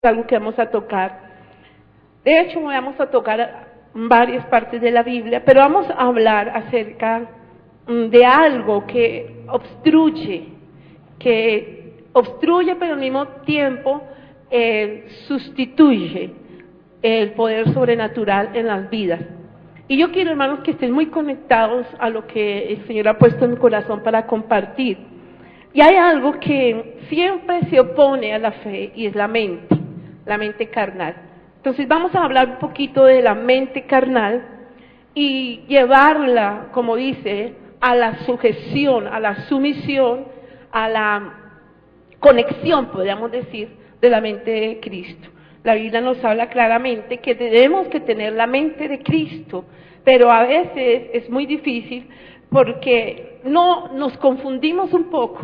algo que vamos a tocar. De hecho, vamos a tocar varias partes de la Biblia, pero vamos a hablar acerca de algo que obstruye, pero al mismo tiempo sustituye el poder sobrenatural en las vidas. Y yo quiero, hermanos, que estén muy conectados a lo que el Señor ha puesto en mi corazón para compartir. Y hay algo que siempre se opone a la fe y es la mente carnal. Entonces vamos a hablar un poquito de la mente carnal y llevarla, como dice, a la sujeción, a la sumisión, a la conexión, podríamos decir, de la mente de Cristo. La Biblia nos habla claramente que tenemos que tener la mente de Cristo, pero a veces es muy difícil porque no nos confundimos un poco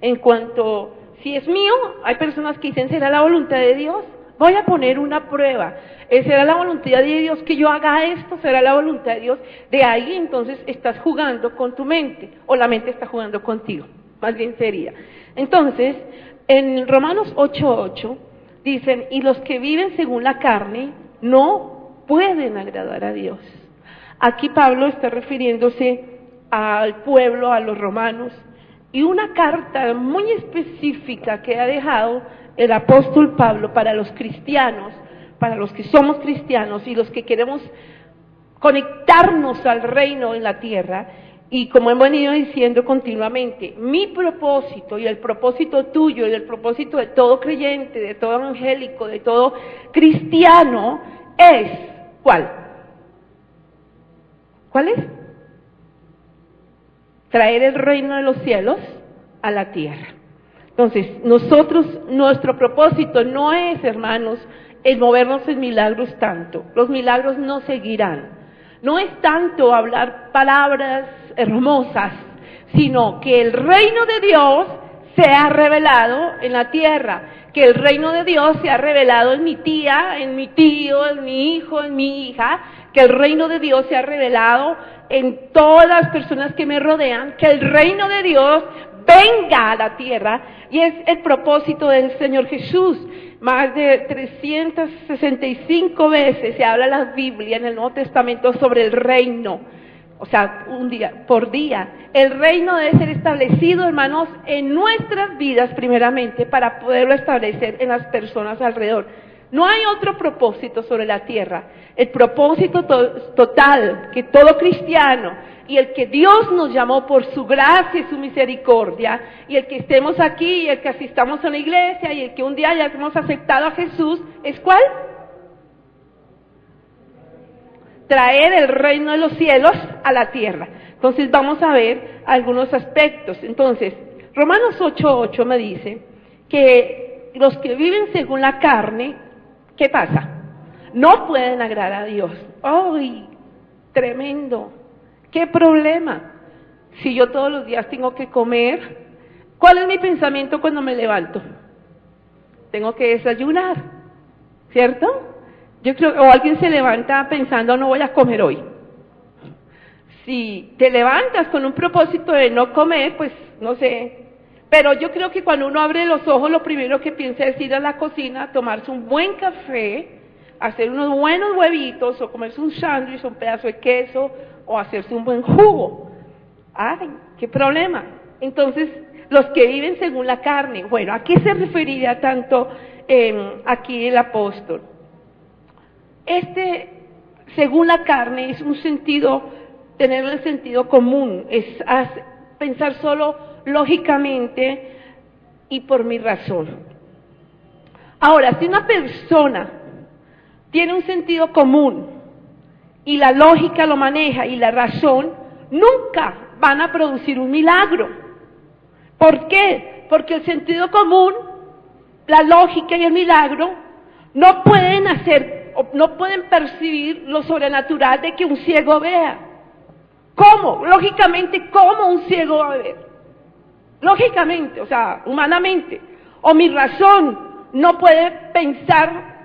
en cuanto, si es mío, hay personas que dicen, ¿será la voluntad de Dios? Voy a poner una prueba. ¿Será la voluntad de Dios que yo haga esto? ¿Será la voluntad de Dios? De ahí entonces estás jugando con tu mente, o la mente está jugando contigo, más bien sería. Entonces, en Romanos 8:8 dicen, y los que viven según la carne no pueden agradar a Dios. Aquí Pablo está refiriéndose al pueblo, a los romanos, y una carta muy específica que ha dejado el apóstol Pablo para los cristianos, para los que somos cristianos y los que queremos conectarnos al reino en la tierra. Y como hemos venido diciendo continuamente, mi propósito y el propósito tuyo y el propósito de todo creyente, de todo evangélico, de todo cristiano es, ¿cuál? ¿Cuál es? Traer el reino de los cielos a la tierra. Entonces, nuestro propósito no es, hermanos, el movernos en milagros tanto. Los milagros no seguirán. No es tanto hablar palabras hermosas, sino que el reino de Dios sea revelado en la tierra, que el reino de Dios sea revelado en mi tía, en mi tío, en mi hijo, en mi hija, que el reino de Dios sea revelado en todas las personas que me rodean, que el reino de Dios venga a la tierra, y es el propósito del Señor Jesús. Más de 365 veces se habla en la Biblia, en el Nuevo Testamento, sobre el reino, o sea, un día por día. El reino debe ser establecido, hermanos, en nuestras vidas primeramente, para poderlo establecer en las personas alrededor. No hay otro propósito sobre la tierra. El propósito total que todo cristiano y el que Dios nos llamó por su gracia y su misericordia, y el que estemos aquí y el que asistamos a la iglesia y el que un día ya hemos aceptado a Jesús, ¿es cuál? Traer el reino de los cielos a la tierra. Entonces vamos a ver algunos aspectos. Entonces, Romanos 8:8 me dice que los que viven según la carne, ¿qué pasa? No pueden agradar a Dios. ¡Ay, tremendo! ¿Qué problema? Si yo todos los días tengo que comer, ¿cuál es mi pensamiento cuando me levanto? Tengo que desayunar, ¿cierto? Yo creo, o alguien se levanta pensando, no voy a comer hoy. Si te levantas con un propósito de no comer, pues no sé. Pero yo creo que cuando uno abre los ojos, lo primero que piensa es ir a la cocina, tomarse un buen café, hacer unos buenos huevitos, o comerse un sándwich, un pedazo de queso, o hacerse un buen jugo. ¡Ay, qué problema! Entonces, los que viven según la carne, bueno, ¿a qué se referiría tanto aquí el apóstol? Según la carne, es un sentido, tener el sentido común, es pensar solo lógicamente y por mi razón. Ahora, si una persona tiene un sentido común y la lógica lo maneja y la razón, nunca van a producir un milagro. ¿Por qué? Porque el sentido común, la lógica y el milagro no pueden percibir lo sobrenatural de que un ciego vea. ¿Cómo? Lógicamente, ¿cómo un ciego va a ver? Lógicamente, o sea, humanamente. O mi razón no puede pensar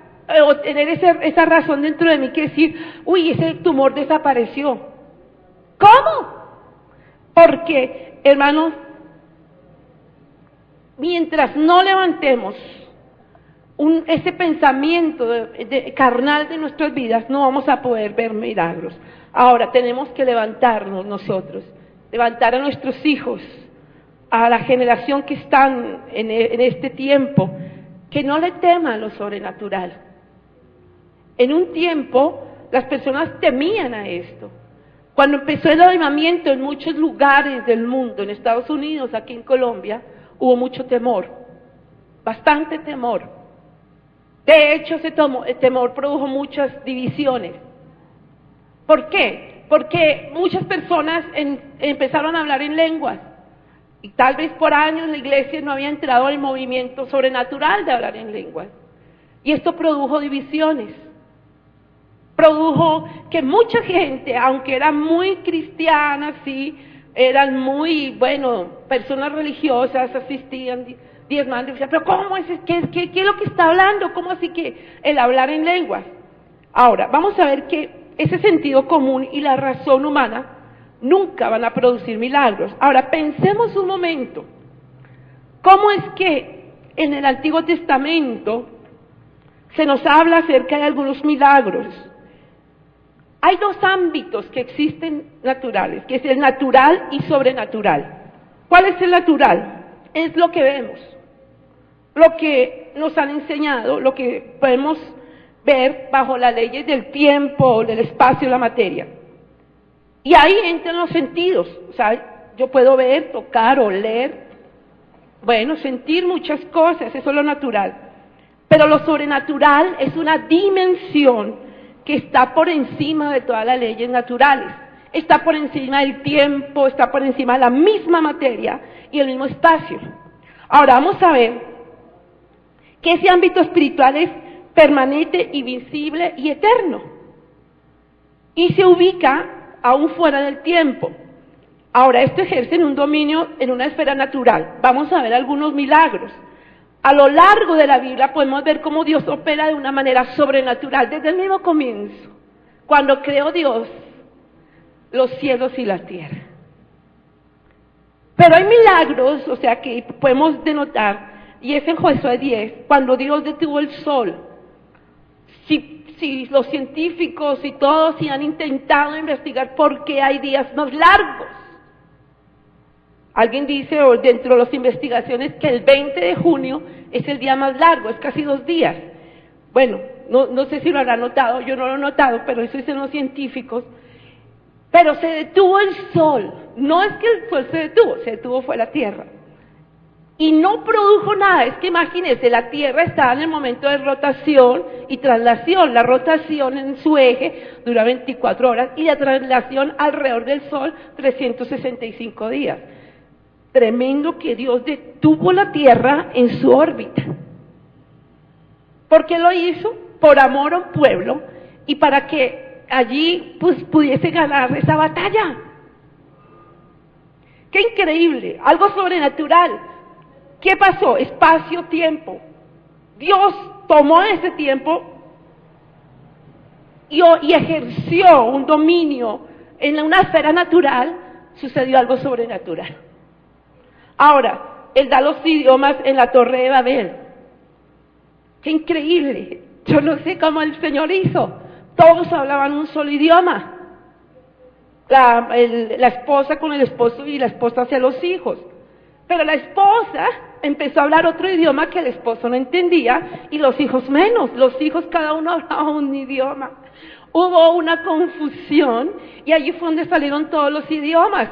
o tener esa razón dentro de mí que decir, uy, ese tumor desapareció. ¿Cómo? Porque, hermanos, mientras no levantemos ese pensamiento carnal de nuestras vidas, no vamos a poder ver milagros. Ahora tenemos que levantarnos nosotros, levantar a nuestros hijos, a la generación que están en este tiempo, que no le teman lo sobrenatural. En un tiempo las personas temían a esto. Cuando empezó el avivamiento en muchos lugares del mundo, en Estados Unidos, aquí en Colombia, hubo mucho temor, bastante temor. De hecho, el temor produjo muchas divisiones. ¿Por qué? Porque muchas personas empezaron a hablar en lenguas, y tal vez por años la iglesia no había entrado al movimiento sobrenatural de hablar en lenguas. Y esto produjo divisiones. Produjo que mucha gente, aunque eran muy cristianas, sí, eran muy, personas religiosas, asistían, diezmando, decían, pero ¿cómo es? ¿Qué es lo que está hablando? ¿Cómo así que el hablar en lenguas? Ahora, vamos a ver que ese sentido común y la razón humana nunca van a producir milagros. Ahora, pensemos un momento, ¿cómo es que en el Antiguo Testamento se nos habla acerca de algunos milagros? Hay dos ámbitos que existen naturales, que es el natural y sobrenatural. ¿Cuál es el natural? Es lo que vemos, lo que nos han enseñado, lo que podemos ver bajo las leyes del tiempo, del espacio y la materia. Y ahí entran los sentidos, o sea, yo puedo ver, tocar, oler, sentir muchas cosas, eso es lo natural. Pero lo sobrenatural es una dimensión que está por encima de todas las leyes naturales, está por encima del tiempo, está por encima de la misma materia y el mismo espacio. Ahora vamos a ver que ese ámbito espiritual es permanente, invisible y eterno, y se ubica aún fuera del tiempo. Ahora, esto ejerce un dominio en una esfera natural. Vamos a ver algunos milagros. A lo largo de la Biblia podemos ver cómo Dios opera de una manera sobrenatural, desde el mismo comienzo, cuando creó Dios los cielos y la tierra. Pero hay milagros, o sea, que podemos denotar, y es en Josué 10, cuando Dios detuvo el sol. Si los científicos y todos han intentado investigar por qué hay días más largos. Alguien dice, o dentro de las investigaciones, que el 20 de junio es el día más largo, es casi 2 días. No sé si lo habrán notado, yo no lo he notado, pero eso dicen los científicos. Pero se detuvo el sol, no es que el sol se detuvo fue la tierra. Y no produjo nada, es que imagínense, la tierra estaba en el momento de rotación y traslación. La rotación en su eje dura 24 horas y la traslación alrededor del sol 365 días. Tremendo que Dios detuvo la tierra en su órbita. ¿Por qué lo hizo? Por amor a un pueblo y para que allí pudiese ganar esa batalla. ¡Qué increíble! Algo sobrenatural. ¿Qué pasó? Espacio, tiempo. Dios tomó ese tiempo y ejerció un dominio en una esfera natural, sucedió algo sobrenatural. Ahora, Él da los idiomas en la Torre de Babel. ¡Qué increíble! Yo no sé cómo el Señor hizo. Todos hablaban un solo idioma. La esposa con el esposo y la esposa hacia los hijos. Pero la esposa empezó a hablar otro idioma que el esposo no entendía y los hijos menos. Los hijos cada uno hablaba un idioma. Hubo una confusión y allí fue donde salieron todos los idiomas.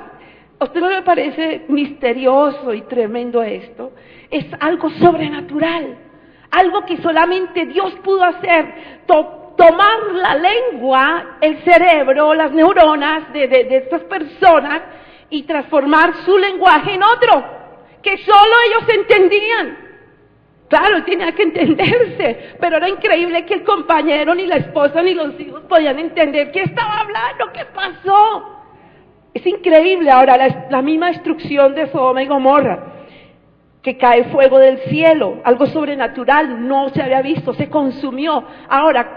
¿A usted no le parece misterioso y tremendo esto? Es algo sobrenatural, algo que solamente Dios pudo hacer. Tomar la lengua, el cerebro, las neuronas de estas personas y transformar su lenguaje en otro, que solo ellos entendían. Claro, tenía que entenderse, pero era increíble que el compañero, ni la esposa, ni los hijos podían entender qué estaba hablando, qué pasó. Es increíble. Ahora, la misma destrucción de Sodoma y Gomorra, que cae fuego del cielo, algo sobrenatural, no se había visto, se consumió. Ahora,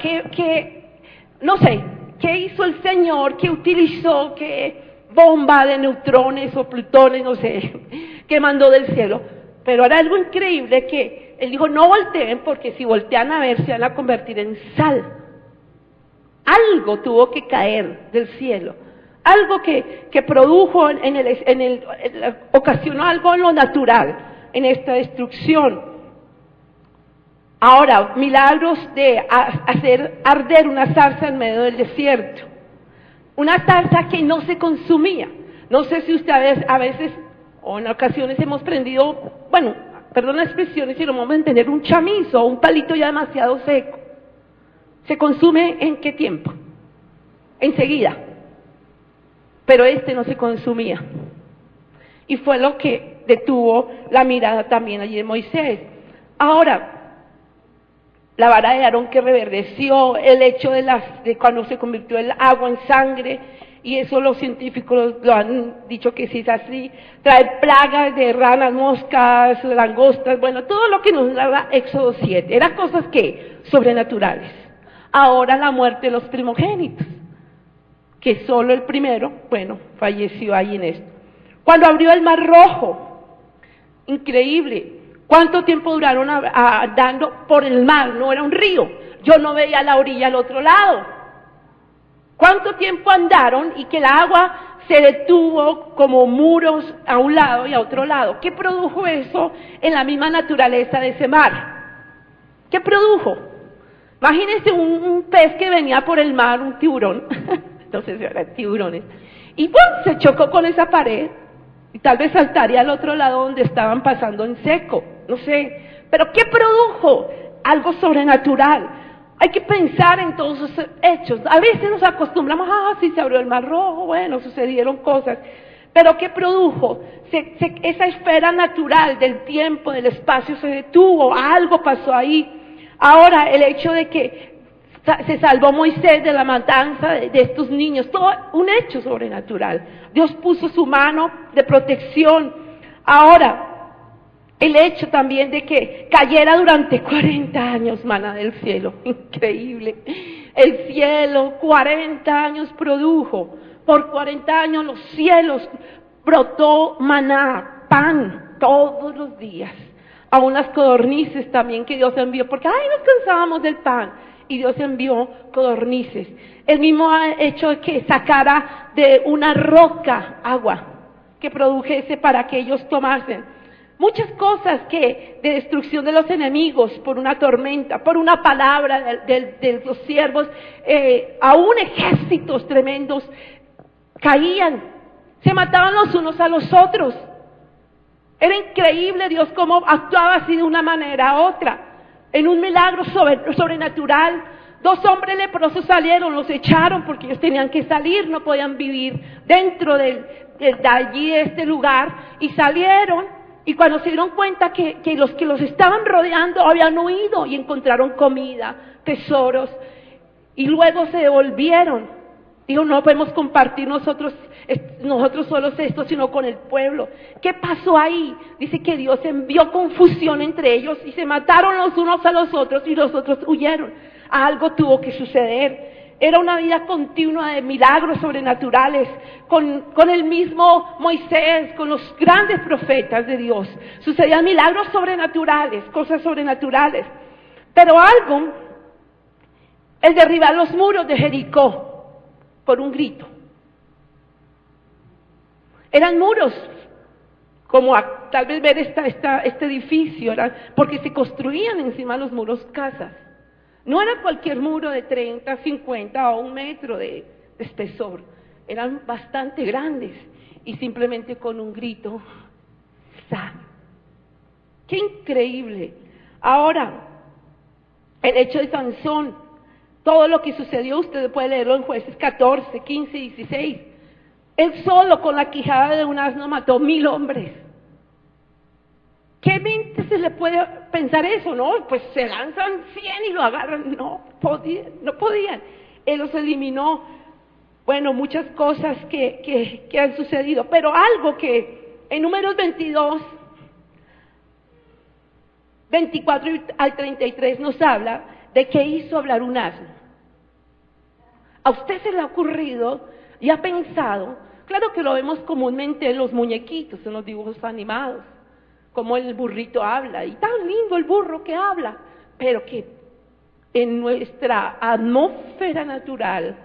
no sé, ¿qué hizo el Señor? ¿Qué utilizó? ¿Qué bomba de neutrones o plutones, no sé, que mandó del cielo? Pero era algo increíble que él dijo, no volteen, porque si voltean a ver se van a convertir en sal. Algo tuvo que caer del cielo, algo que produjo ocasionó algo en lo natural, en esta destrucción. Ahora, milagros de hacer arder una zarza en medio del desierto, una zarza que no se consumía. No sé si ustedes a veces, o en ocasiones hemos prendido, bueno, perdón la expresión, si lo vamos a entender, un chamizo o un palito ya demasiado seco. ¿Se consume en qué tiempo? Enseguida. Pero este no se consumía. Y fue lo que detuvo la mirada también allí de Moisés. Ahora, la vara de Aarón que reverdeció, el hecho de cuando se convirtió el agua en sangre, y eso los científicos lo han dicho que sí es así, traer plagas de ranas, moscas, langostas, bueno, todo lo que nos daba Éxodo 7, eran cosas que sobrenaturales. Ahora la muerte de los primogénitos, que solo el primero, bueno, falleció ahí en esto. Cuando abrió el Mar Rojo, increíble, ¿cuánto tiempo duraron andando por el mar? No era un río, yo no veía la orilla al otro lado. ¿Cuánto tiempo andaron y que el agua se detuvo como muros a un lado y a otro lado? ¿Qué produjo eso en la misma naturaleza de ese mar? ¿Qué produjo? Imagínense un pez que venía por el mar, un tiburón, entonces eran tiburones, y ¡pum!, se chocó con esa pared, y tal vez saltaría al otro lado donde estaban pasando en seco, no sé, pero ¿qué produjo? Algo sobrenatural. Hay que pensar en todos esos hechos. A veces nos acostumbramos, sí, se abrió el Mar Rojo, bueno, sucedieron cosas, pero ¿qué produjo? Esa esfera natural del tiempo, del espacio se detuvo, algo pasó ahí. Ahora, el hecho de que se salvó Moisés de la matanza de estos niños, todo un hecho sobrenatural. Dios puso su mano de protección. Ahora, el hecho también de que cayera durante 40 años maná del cielo, increíble. El cielo 40 años produjo, por 40 años los cielos brotó maná, pan, todos los días. Aún las codornices también que Dios envió, porque nos cansábamos del pan, y Dios envió codornices. El mismo hecho de que sacara de una roca agua, que produjese para que ellos tomasen. Muchas cosas de destrucción de los enemigos por una tormenta, por una palabra de los siervos, aún ejércitos tremendos caían, se mataban los unos a los otros. Era increíble Dios cómo actuaba así de una manera a otra, en un milagro sobrenatural. 2 hombres leprosos salieron, los echaron porque ellos tenían que salir, no podían vivir dentro de allí, de este lugar, y salieron. Y cuando se dieron cuenta que los que los estaban rodeando habían huido y encontraron comida, tesoros, y luego se devolvieron. Dijo, no podemos compartir nosotros solos esto, sino con el pueblo. ¿Qué pasó ahí? Dice que Dios envió confusión entre ellos y se mataron los unos a los otros y los otros huyeron. Algo tuvo que suceder. Era una vida continua de milagros sobrenaturales, con el mismo Moisés, con los grandes profetas de Dios. Sucedían milagros sobrenaturales, cosas sobrenaturales. Pero algo, el derribar los muros de Jericó, por un grito. Eran muros, como tal vez ver este edificio, porque se construían encima de los muros casas. No era cualquier muro de 30, 50 o 1 metro de espesor, eran bastante grandes, y simplemente con un grito, ¡sal! ¡Qué increíble! Ahora, el hecho de Sansón, todo lo que sucedió, usted puede leerlo en Jueces 14, 15, 16. Él solo con la quijada de un asno mató 1000 hombres. ¿Qué mente se le puede pensar eso? No, pues se lanzan 100 y lo agarran. No podían. Él los eliminó. Bueno, muchas cosas que han sucedido, pero algo que en Números 22, 24 al 33 nos habla de que hizo hablar un asno. ¿A usted se le ha ocurrido y ha pensado? Claro que lo vemos comúnmente en los muñequitos, en los dibujos animados. como el burrito habla, y tan lindo el burro que habla, pero que en nuestra atmósfera natural,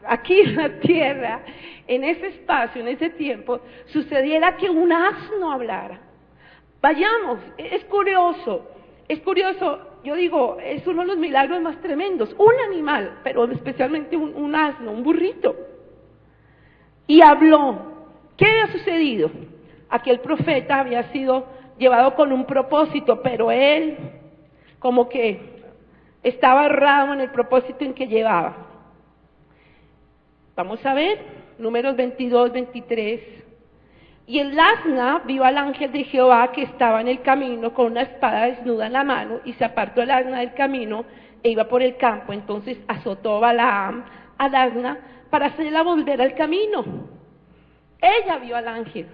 aquí en la tierra, en ese espacio, en ese tiempo, sucediera que un asno hablara. Vayamos, es curioso, yo digo, es uno de los milagros más tremendos, un animal, pero especialmente un asno, un burrito. Y habló. ¿Qué había sucedido? Aquel profeta había sido llevado con un propósito, pero él como que estaba errado en el propósito en que llevaba. Vamos a ver, Números 22, 23. Y el asna vio al ángel de Jehová que estaba en el camino con una espada desnuda en la mano, y se apartó el asna del camino e iba por el campo. Entonces azotó Balaam al asna para hacerla volver al camino. Ella vio al ángel.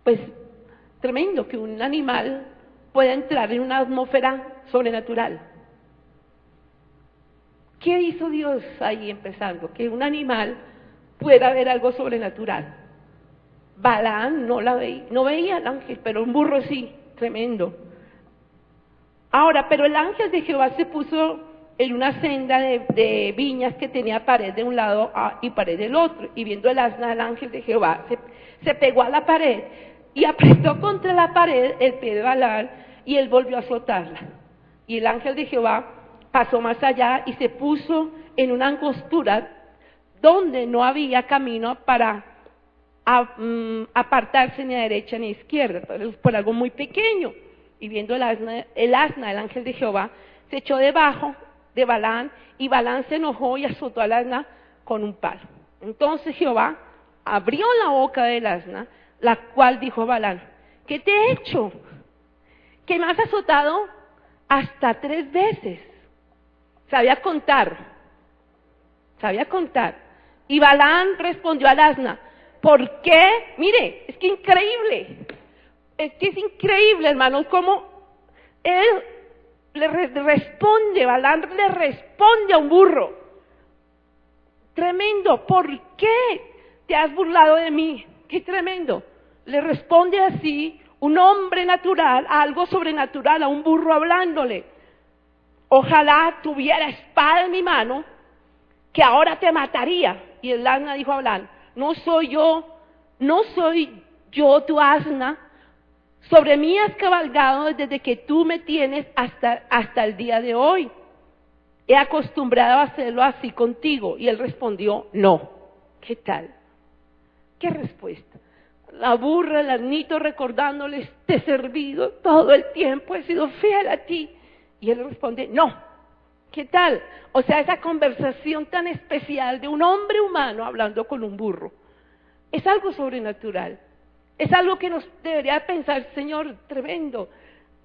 Pues tremendo que un animal pueda entrar en una atmósfera sobrenatural. ¿Qué hizo Dios ahí empezando? Que un animal pueda ver algo sobrenatural. Balaam no veía al ángel, pero un burro sí, tremendo. Ahora, pero el ángel de Jehová se puso en una senda de viñas que tenía pared de un lado y pared del otro, y viendo el asna, el ángel de Jehová se pegó a la pared y apretó contra la pared el pie de Balaam, y él volvió a azotarla. Y el ángel de Jehová pasó más allá y se puso en una angostura donde no había camino para apartarse ni a derecha ni a izquierda, por algo muy pequeño. Y viendo el asna, el ángel de Jehová se echó debajo de Balaam, y Balaam se enojó y azotó al asna con un palo. Entonces Jehová abrió la boca del asna, la cual dijo a Balaam: ¿qué te he hecho? Que me has azotado hasta 3 veces. Sabía contar. Y Balaam respondió al asna: ¿por qué? Mire, es que es increíble, hermanos, cómo él Balaam le responde a un burro. Tremendo. ¿Por qué te has burlado de mí? Qué tremendo. Le responde así un hombre natural a algo sobrenatural, a un burro hablándole. Ojalá tuviera espada en mi mano, que ahora te mataría. Y el asna dijo a Balaam: no soy yo tu asna. Sobre mí has cabalgado desde que tú me tienes hasta el día de hoy. He acostumbrado a hacerlo así contigo. Y él respondió: no. ¿Qué tal? ¿Qué respuesta? La burra, el asnito recordándoles: te he servido todo el tiempo, he sido fiel a ti. Y él responde: no. ¿Qué tal? O sea, esa conversación tan especial de un hombre humano hablando con un burro. Es algo sobrenatural. Es algo que nos debería pensar: Señor, tremendo.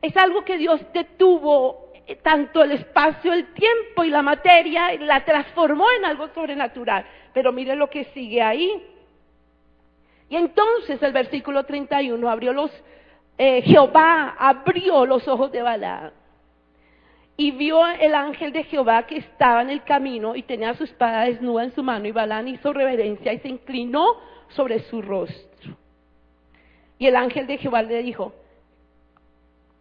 Es algo que Dios detuvo tanto el espacio, el tiempo y la materia, y la transformó en algo sobrenatural. Pero mire lo que sigue ahí. Y entonces el versículo 31, Jehová abrió los ojos de Balaam, y vio el ángel de Jehová que estaba en el camino y tenía su espada desnuda en su mano, y Balaam hizo reverencia y se inclinó sobre su rostro. Y el ángel de Jehová le dijo: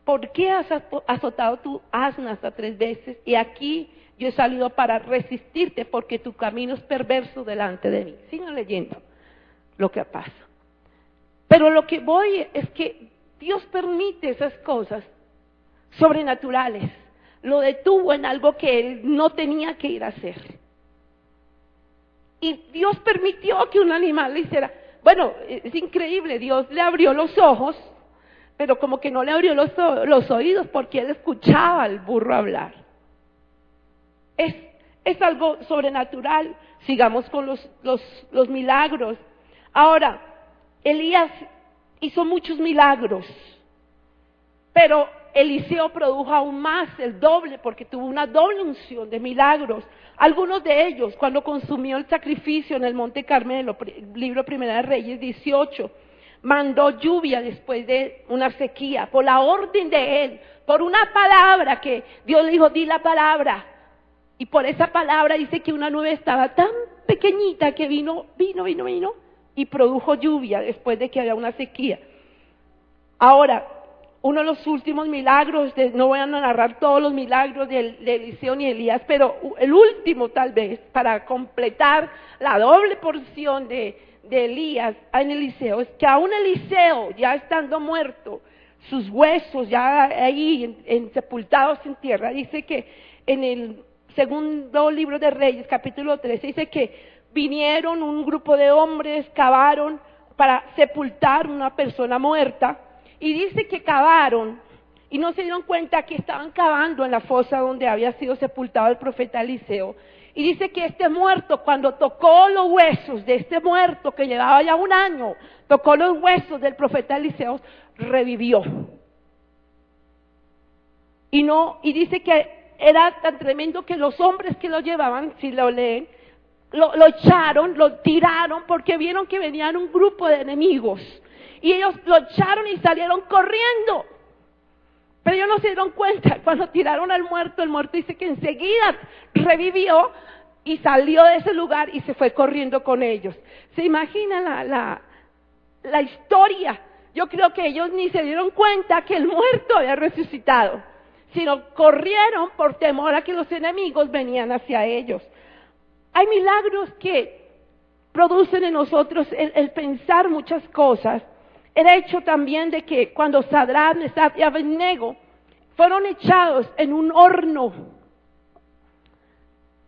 ¿por qué has azotado tu asna hasta 3 veces? Y aquí yo he salido para resistirte, porque tu camino es perverso delante de mí. Sigan leyendo lo que pasa. Pero lo que voy es que Dios permite esas cosas sobrenaturales. Lo detuvo en algo que él no tenía que ir a hacer. Y Dios permitió que un animal le hiciera. Bueno, es increíble, Dios le abrió los ojos, pero como que no le abrió los oídos, porque él escuchaba al burro hablar. Es algo sobrenatural. Sigamos con los milagros. Ahora, Elías hizo muchos milagros, pero Eliseo produjo aún más, el doble, porque tuvo una doble unción de milagros. Algunos de ellos, cuando consumió el sacrificio en el Monte Carmelo, libro Primera de Reyes 18, mandó lluvia después de una sequía, por la orden de él, por una palabra que Dios le dijo: di la palabra. Y por esa palabra dice que una nube estaba tan pequeñita que vino y produjo lluvia después de que había una sequía. Ahora, uno de los últimos milagros, no voy a narrar todos los milagros de Eliseo ni Elías, pero el último tal vez, para completar la doble porción de Elías en Eliseo, es que aún Eliseo, ya estando muerto, sus huesos ya ahí sepultados en tierra, dice que en el segundo libro de Reyes, capítulo 13, dice que vinieron un grupo de hombres, cavaron para sepultar una persona muerta, y dice que cavaron y no se dieron cuenta que estaban cavando en la fosa donde había sido sepultado el profeta Eliseo. Y dice que este muerto, cuando tocó los huesos de este muerto que llevaba ya un año, tocó los huesos del profeta Eliseo, revivió. Y dice que era tan tremendo que los hombres que lo llevaban, si lo leen, lo echaron, lo tiraron porque vieron que venían un grupo de enemigos. Y ellos lo echaron y salieron corriendo. Pero ellos no se dieron cuenta. Cuando tiraron al muerto, el muerto dice que enseguida revivió y salió de ese lugar y se fue corriendo con ellos. ¿Se imaginan la historia? Yo creo que ellos ni se dieron cuenta que el muerto había resucitado, sino corrieron por temor a que los enemigos venían hacia ellos. Hay milagros que producen en nosotros el pensar muchas cosas. El hecho también de que cuando Sadrach, Mesach y Abednego fueron echados en un horno,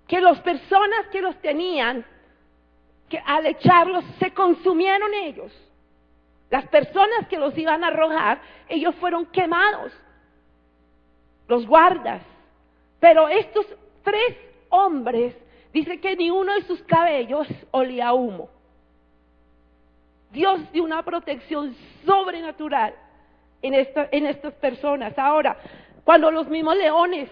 que las personas que los tenían, que al echarlos se consumieron ellos. Las personas que los iban a arrojar, ellos fueron quemados, los guardas. Pero estos 3 hombres, dice que ni uno de sus cabellos olía a humo. Dios dio una protección sobrenatural en estas personas. Ahora, cuando los mismos leones,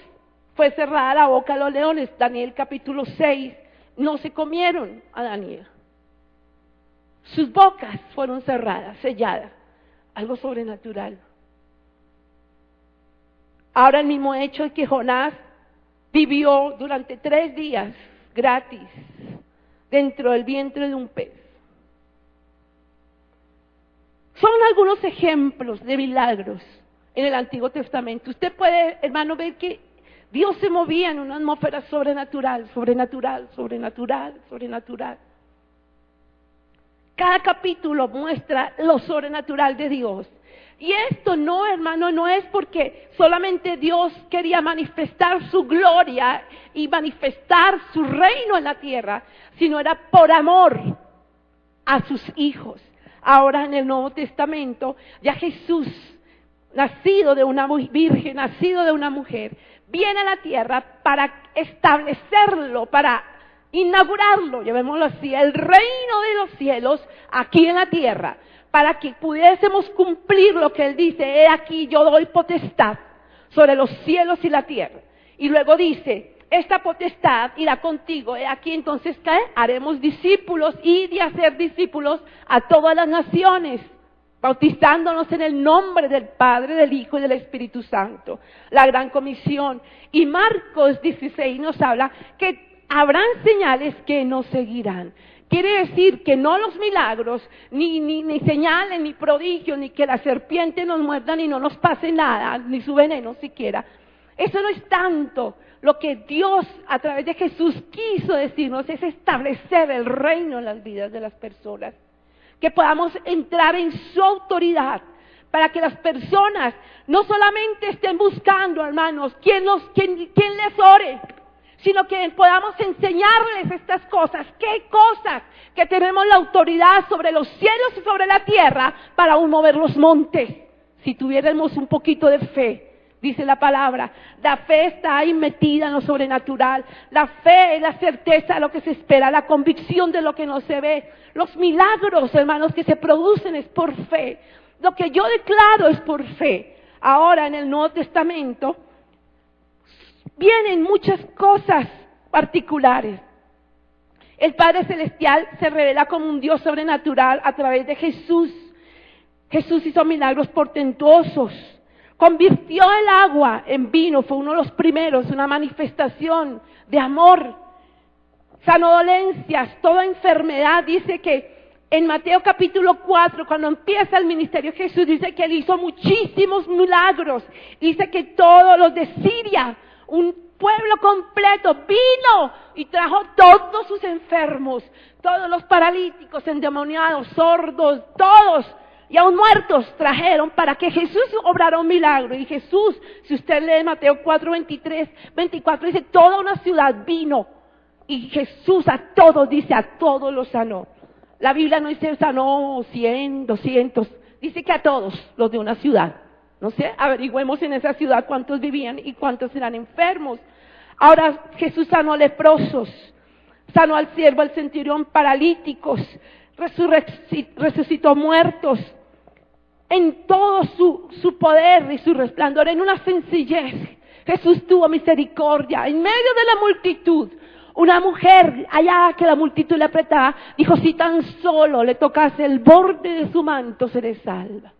fue cerrada la boca de los leones, Daniel capítulo 6, no se comieron a Daniel. Sus bocas fueron cerradas, selladas, algo sobrenatural. Ahora el mismo hecho de que Jonás vivió durante 3 días gratis dentro del vientre de un pez. Son algunos ejemplos de milagros en el Antiguo Testamento. Usted puede, hermano, ver que Dios se movía en una atmósfera sobrenatural, sobrenatural, sobrenatural, sobrenatural. Cada capítulo muestra lo sobrenatural de Dios. Y esto no, hermano, no es porque solamente Dios quería manifestar su gloria y manifestar su reino en la tierra, sino era por amor a sus hijos. Ahora en el Nuevo Testamento, ya Jesús, nacido de una virgen, nacido de una mujer, viene a la tierra para establecerlo, para inaugurarlo, llamémoslo así, el reino de los cielos aquí en la tierra, para que pudiésemos cumplir lo que Él dice: he aquí yo doy potestad sobre los cielos y la tierra. Y luego dice: esta potestad irá contigo. He aquí entonces ¿qué? Haremos discípulos, y de hacer discípulos a todas las naciones, bautizándonos en el nombre del Padre, del Hijo y del Espíritu Santo. La gran comisión. Y Marcos 16 nos habla que habrán señales que nos seguirán. Quiere decir que no los milagros, ni señales, ni prodigios, ni que la serpiente nos muerda, ni no nos pase nada, ni su veneno siquiera. Eso no es tanto. Lo que Dios a través de Jesús quiso decirnos es establecer el reino en las vidas de las personas. Que podamos entrar en su autoridad, para que las personas no solamente estén buscando, hermanos, quién les ore, sino que podamos enseñarles estas cosas. ¿Qué cosas? Que tenemos la autoridad sobre los cielos y sobre la tierra para aún mover los montes. Si tuviéramos un poquito de fe, dice la palabra, la fe está ahí metida en lo sobrenatural. La fe es la certeza de lo que se espera, la convicción de lo que no se ve. Los milagros, hermanos, que se producen es por fe. Lo que yo declaro es por fe. Ahora en el Nuevo Testamento vienen muchas cosas particulares. El Padre Celestial se revela como un Dios sobrenatural a través de Jesús. Jesús hizo milagros portentosos. Convirtió el agua en vino, fue uno de los primeros, una manifestación de amor. Sanó dolencias, toda enfermedad, dice que En Mateo capítulo 4, cuando empieza el ministerio, Jesús dice que Él hizo muchísimos milagros. Dice que todos los de Siria, un pueblo completo, vino y trajo todos sus enfermos, todos los paralíticos, endemoniados, sordos, todos, y aún muertos trajeron para que Jesús obrara un milagro. Y Jesús, si usted lee Mateo 4, 23, 24, dice, toda una ciudad vino. Y Jesús a todos, dice, a todos los sanó. La Biblia no dice sanó 100, 200, dice que a todos los de una ciudad. No sé, averigüemos en esa ciudad cuántos vivían y cuántos eran enfermos. Ahora Jesús sanó leprosos, sanó al siervo, al centurión, paralíticos, resucitó muertos. En todo su poder y su resplandor, en una sencillez, Jesús tuvo misericordia. En medio de la multitud, una mujer, allá que la multitud le apretaba, dijo, si tan solo le tocase el borde de su manto, seré salva.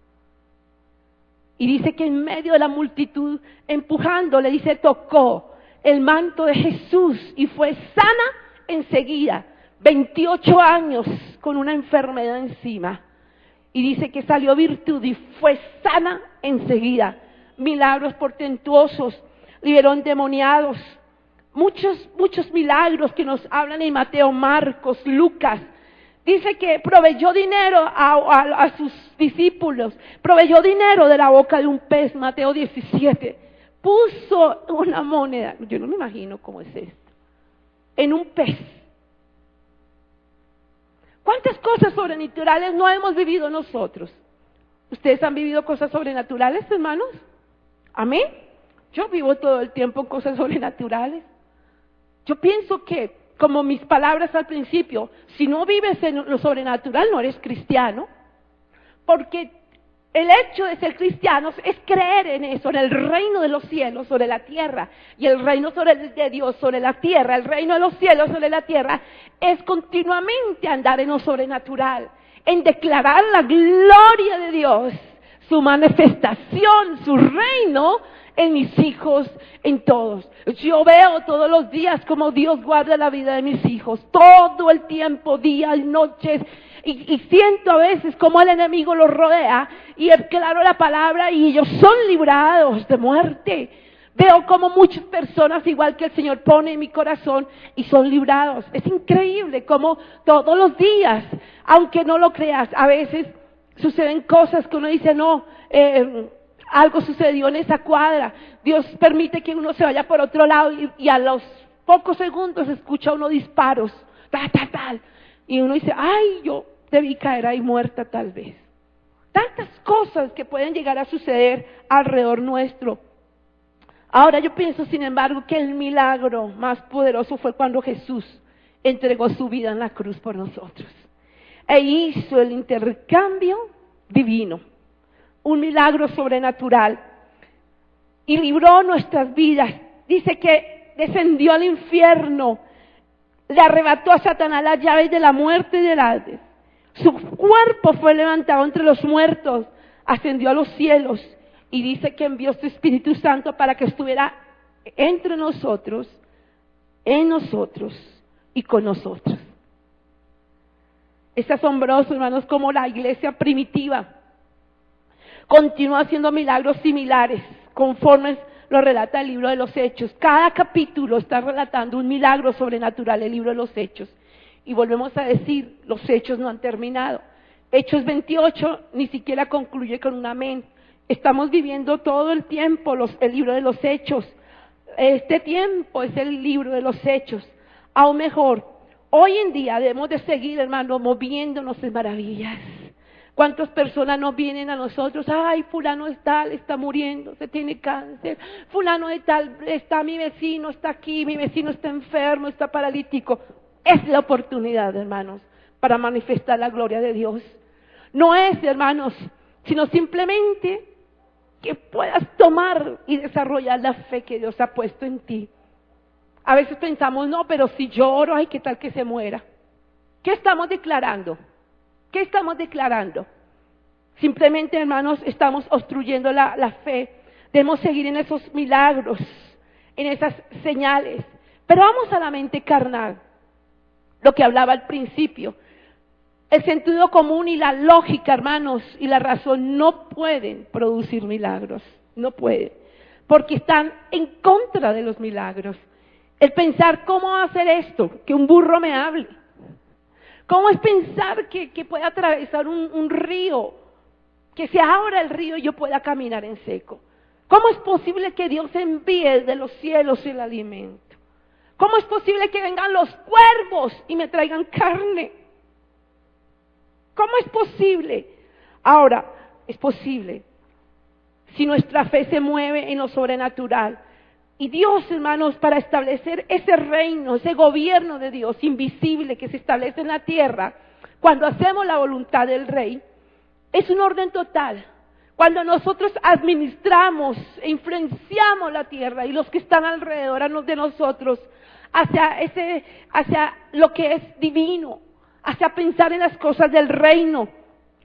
Y dice que en medio de la multitud, empujando, le dice, tocó el manto de Jesús y fue sana enseguida. 28 años con una enfermedad encima. Y dice que salió virtud y fue sana enseguida. Milagros portentosos, liberó endemoniados. Muchos milagros que nos hablan en Mateo, Marcos, Lucas. Dice que proveyó dinero a sus discípulos, proveyó dinero de la boca de un pez, Mateo 17. Puso una moneda, yo no me imagino cómo es esto, en un pez. ¿Cuántas cosas sobrenaturales no hemos vivido nosotros? ¿Ustedes han vivido cosas sobrenaturales, hermanos? ¿Amén? Yo vivo todo el tiempo cosas sobrenaturales. Yo pienso que, como mis palabras al principio, si no vives en lo sobrenatural no eres cristiano, porque el hecho de ser cristianos es creer en eso, en el reino de los cielos sobre la tierra, y el reino de Dios sobre la tierra, el reino de los cielos sobre la tierra, es continuamente andar en lo sobrenatural, en declarar la gloria de Dios, su manifestación, su reino en mis hijos, en todos. Yo veo todos los días como Dios guarda la vida de mis hijos, todo el tiempo, días, noches, y siento a veces como el enemigo los rodea, y declaro la palabra y ellos son librados de muerte. Veo como muchas personas, igual que el Señor pone en mi corazón, y son librados. Es increíble como todos los días, aunque no lo creas, a veces suceden cosas que uno dice, no, algo sucedió en esa cuadra, Dios permite que uno se vaya por otro lado y a los pocos segundos escucha uno disparos, tal, y uno dice, ay, yo debí caer ahí muerta tal vez. Tantas cosas que pueden llegar a suceder alrededor nuestro. Ahora yo pienso, sin embargo, que el milagro más poderoso fue cuando Jesús entregó su vida en la cruz por nosotros e hizo el intercambio divino. Un milagro sobrenatural, y libró nuestras vidas. Dice que descendió al infierno, le arrebató a Satanás las llaves de la muerte y del Hades. Su cuerpo fue levantado entre los muertos, ascendió a los cielos, y dice que envió su Espíritu Santo para que estuviera entre nosotros, en nosotros y con nosotros. Es asombroso, hermanos, como la iglesia primitiva continúa haciendo milagros similares, conforme lo relata el libro de los Hechos. Cada capítulo está relatando un milagro sobrenatural, el libro de los Hechos. Y volvemos a decir, los Hechos no han terminado. Hechos 28 ni siquiera concluye con un amén. Estamos viviendo todo el tiempo el libro de los Hechos. Este tiempo es el libro de los Hechos. Aún mejor, hoy en día debemos de seguir, hermano, moviéndonos en maravillas. ¿Cuántas personas nos vienen a nosotros? Ay, fulano es tal, está muriendo, se tiene cáncer. Fulano de tal, está mi vecino, está aquí, mi vecino está enfermo, está paralítico. Es la oportunidad, hermanos, para manifestar la gloria de Dios. No es, hermanos, sino simplemente que puedas tomar y desarrollar la fe que Dios ha puesto en ti. A veces pensamos, no, pero si lloro, ay, ¿qué tal que se muera? ¿Qué estamos declarando? ¿Qué estamos declarando? Simplemente, hermanos, estamos obstruyendo la fe. Debemos seguir en esos milagros, en esas señales. Pero vamos a la mente carnal, lo que hablaba al principio. El sentido común y la lógica, hermanos, y la razón no pueden producir milagros, no pueden, porque están en contra de los milagros. El pensar, ¿cómo hacer esto? Que un burro me hable. ¿Cómo es pensar que pueda atravesar un río? Que se abra el río y yo pueda caminar en seco. ¿Cómo es posible que Dios envíe de los cielos el alimento? ¿Cómo es posible que vengan los cuervos y me traigan carne? ¿Cómo es posible? Ahora, es posible si nuestra fe se mueve en lo sobrenatural. Y Dios, hermanos, para establecer ese reino, ese gobierno de Dios invisible que se establece en la tierra, cuando hacemos la voluntad del Rey, es un orden total. Cuando nosotros administramos e influenciamos la tierra y los que están alrededor de nosotros hacia lo que es divino, hacia pensar en las cosas del reino,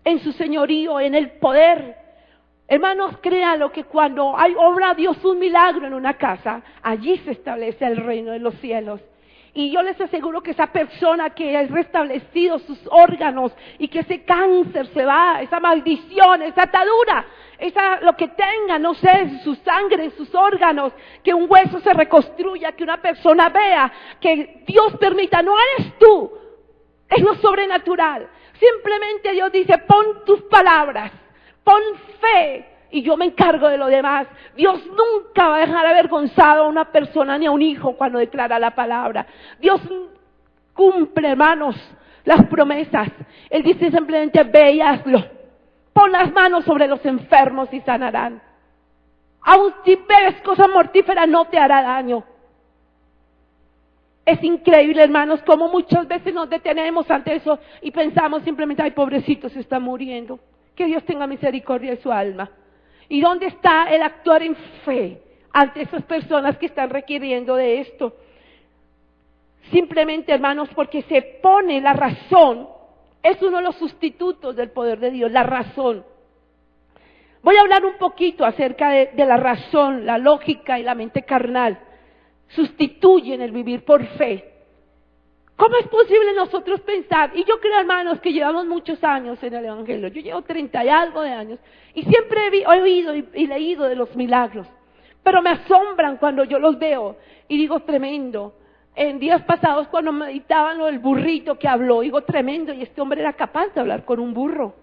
en su señorío, en el poder. Hermanos, créanlo que cuando obra Dios un milagro en una casa, allí se establece el reino de los cielos. Y yo les aseguro que esa persona que ha restablecido sus órganos y que ese cáncer se va, esa maldición, esa atadura, lo que tenga, no sé, su sangre, sus órganos, que un hueso se reconstruya, que una persona vea, que Dios permita, no eres tú, es lo sobrenatural. Simplemente Dios dice, pon tus palabras, pon fe y yo me encargo de lo demás. Dios nunca va a dejar avergonzado a una persona ni a un hijo cuando declara la palabra. Dios cumple, hermanos, las promesas. Él dice simplemente, ve y hazlo. Pon las manos sobre los enfermos y sanarán. Aun si ves cosas mortíferas no te hará daño. Es increíble, hermanos, cómo muchas veces nos detenemos ante eso y pensamos simplemente, ay, pobrecito, se está muriendo. Que Dios tenga misericordia de su alma. ¿Y dónde está el actuar en fe ante esas personas que están requiriendo de esto? Simplemente, hermanos, porque se pone la razón, es uno de los sustitutos del poder de Dios, la razón. Voy a hablar un poquito acerca de la razón, la lógica y la mente carnal. Sustituyen el vivir por fe. ¿Cómo es posible nosotros pensar? Y yo creo, hermanos, que llevamos muchos años en el Evangelio. Yo llevo 30 y algo de años. Y siempre he oído y leído de los milagros. Pero me asombran cuando yo los veo. Y digo, tremendo. En días pasados, cuando meditaban lo del burrito que habló, digo, tremendo. Y este hombre era capaz de hablar con un burro.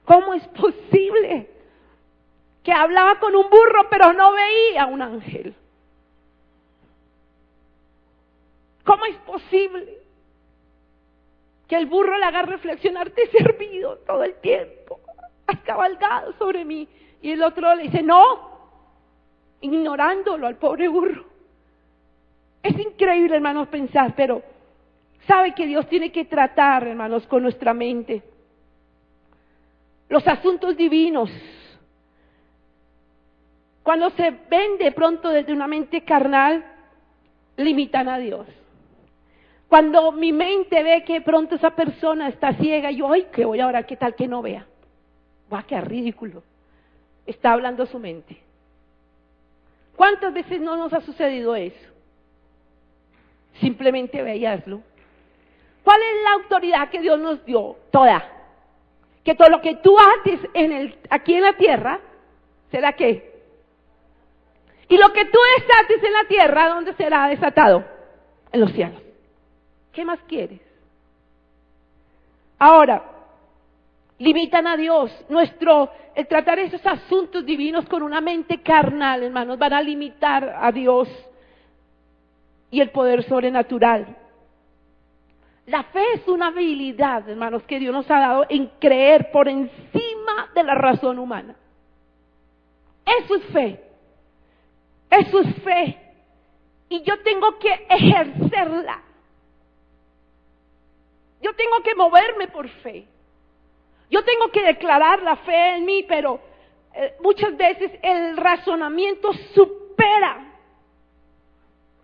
¿Cómo es posible que hablaba con un burro, pero no veía a un ángel? ¿Cómo es posible que el burro le haga reflexionar? Te he servido todo el tiempo, has cabalgado sobre mí. Y el otro le dice, no, ignorándolo al pobre burro. Es increíble, hermanos, pensar, pero sabe que Dios tiene que tratar, hermanos, con nuestra mente. Los asuntos divinos, cuando se ven de pronto desde una mente carnal, limitan a Dios. Cuando mi mente ve que pronto esa persona está ciega, yo, ay, que voy a orar, ¿qué tal que no vea? ¡Guau, qué ridículo! Está hablando su mente. ¿Cuántas veces no nos ha sucedido eso? Simplemente ve y hazlo. ¿Cuál es la autoridad que Dios nos dio? Toda. Que todo lo que tú haces aquí en la tierra, ¿será qué? Y lo que tú desates en la tierra, ¿dónde será desatado? En los cielos. ¿Qué más quieres? Ahora, limitan a Dios. El tratar esos asuntos divinos con una mente carnal, hermanos, van a limitar a Dios y el poder sobrenatural. La fe es una habilidad, hermanos, que Dios nos ha dado en creer por encima de la razón humana. Eso es fe. Eso es fe. Y yo tengo que ejercerla. Yo tengo que moverme por fe. Yo tengo que declarar la fe en mí, pero muchas veces el razonamiento supera.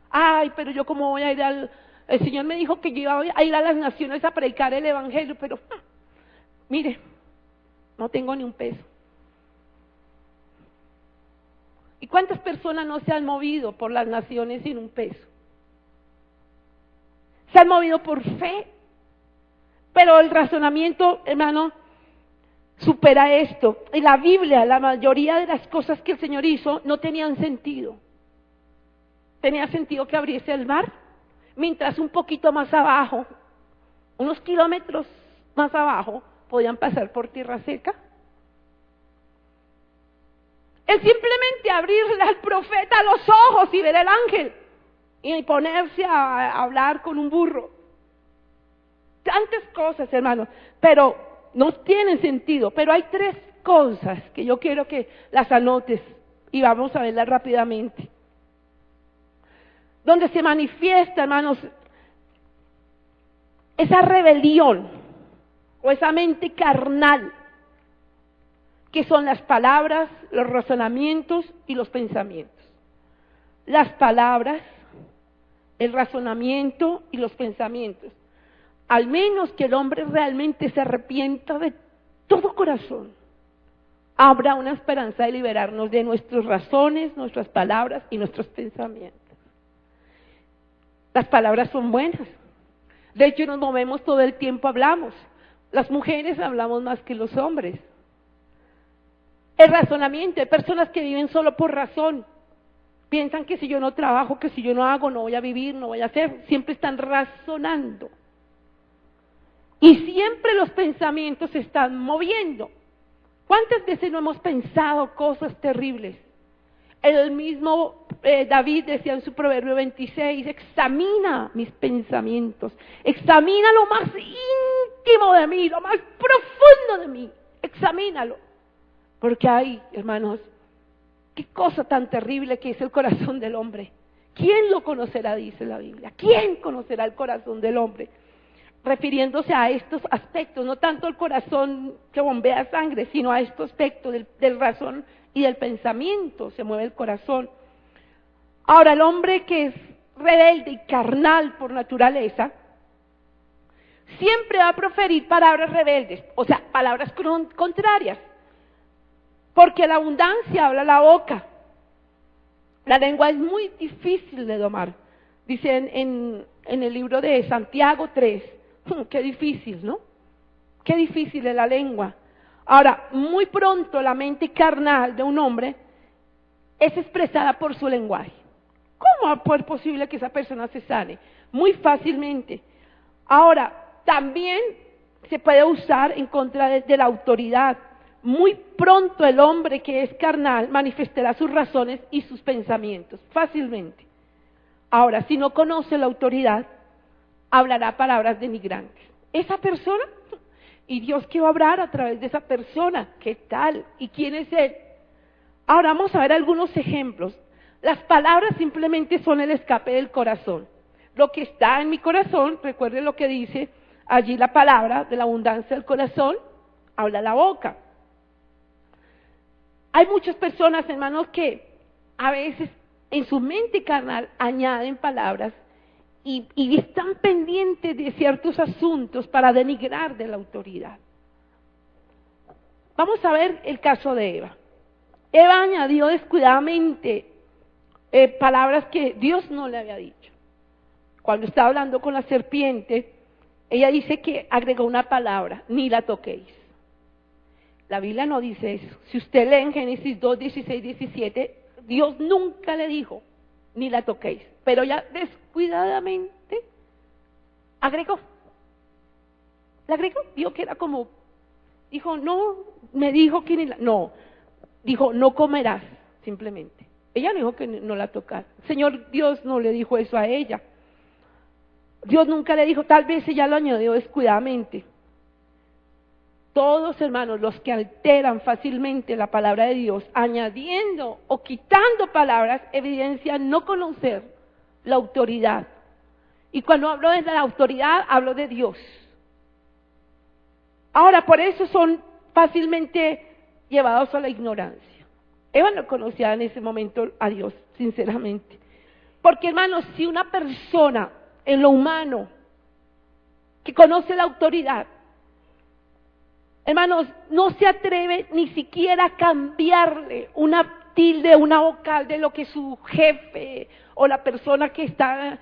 Ay, pero yo cómo voy a ir el Señor me dijo que yo iba a ir a las naciones a predicar el Evangelio, pero mire, no tengo ni un peso. ¿Y cuántas personas no se han movido por las naciones sin un peso? Se han movido por fe. Pero el razonamiento, hermano, supera esto. En la Biblia, la mayoría de las cosas que el Señor hizo no tenían sentido. Tenía sentido que abriese el mar, mientras un poquito más abajo, unos kilómetros más abajo, podían pasar por tierra seca. Es simplemente abrirle al profeta los ojos y ver el ángel y ponerse a hablar con un burro. Tantas cosas, hermanos, pero no tienen sentido. Pero hay 3 cosas que yo quiero que las anotes y vamos a verlas rápidamente. Donde se manifiesta, hermanos, esa rebelión o esa mente carnal, que son las palabras, los razonamientos y los pensamientos. Las palabras, el razonamiento y los pensamientos. Al menos que el hombre realmente se arrepienta de todo corazón, habrá una esperanza de liberarnos de nuestras razones, nuestras palabras y nuestros pensamientos. Las palabras son buenas. De hecho, nos movemos todo el tiempo, hablamos. Las mujeres hablamos más que los hombres. El razonamiento, hay personas que viven solo por razón. Piensan que si yo no trabajo, que si yo no hago, no voy a vivir, no voy a hacer. Siempre están razonando. Y siempre los pensamientos se están moviendo. ¿Cuántas veces no hemos pensado cosas terribles? El mismo David decía en su Proverbio 26, examina mis pensamientos, examina lo más íntimo de mí, lo más profundo de mí, examínalo. Porque hay, hermanos, qué cosa tan terrible que es el corazón del hombre. ¿Quién lo conocerá? Dice la Biblia. ¿Quién conocerá el corazón del hombre? Refiriéndose a estos aspectos, no tanto el corazón que bombea sangre, sino a estos aspectos del razón y del pensamiento, se mueve el corazón. Ahora, el hombre que es rebelde y carnal por naturaleza, siempre va a proferir palabras rebeldes, o sea, palabras contrarias, porque la abundancia habla la boca. La lengua es muy difícil de domar. Dice en el libro de Santiago 3, qué difícil, ¿no? Qué difícil es la lengua. Ahora, muy pronto la mente carnal de un hombre es expresada por su lenguaje. ¿Cómo va a ser posible que esa persona se sane? Muy fácilmente. Ahora, también se puede usar en contra de la autoridad. Muy pronto el hombre que es carnal manifestará sus razones y sus pensamientos, fácilmente. Ahora, si no conoce la autoridad, hablará palabras denigrantes. Esa persona, y Dios que va a hablar a través de esa persona, ¿qué tal? ¿Y quién es él? Ahora vamos a ver algunos ejemplos. Las palabras simplemente son el escape del corazón. Lo que está en mi corazón, recuerden lo que dice allí la palabra, de la abundancia del corazón, habla la boca. Hay muchas personas, hermanos, que a veces en su mente carnal añaden palabras y están pendientes de ciertos asuntos para denigrar de la autoridad. Vamos a ver el caso de Eva. Eva añadió descuidadamente palabras que Dios no le había dicho. Cuando estaba hablando con la serpiente, ella dice que agregó una palabra, ni la toquéis. La Biblia no dice eso. Si usted lee en Génesis 2, 16, 17, Dios nunca le dijo, ni la toquéis. Pero ella descuidadamente agregó. La agregó, vio que era como, dijo, no, me dijo que ni la, no, dijo, no comerás, simplemente. Ella no dijo que no la tocara. Señor Dios no le dijo eso a ella. Dios nunca le dijo, tal vez ella lo añadió descuidadamente. Todos, hermanos, los que alteran fácilmente la palabra de Dios, añadiendo o quitando palabras, evidencian no conocer la autoridad. Y cuando hablo de la autoridad, hablo de Dios. Ahora, por eso son fácilmente llevados a la ignorancia. Eva no conocía en ese momento a Dios, sinceramente. Porque, hermanos, si una persona en lo humano que conoce la autoridad, hermanos, no se atreve ni siquiera a cambiarle una tilde, una vocal de lo que su jefe o la persona que está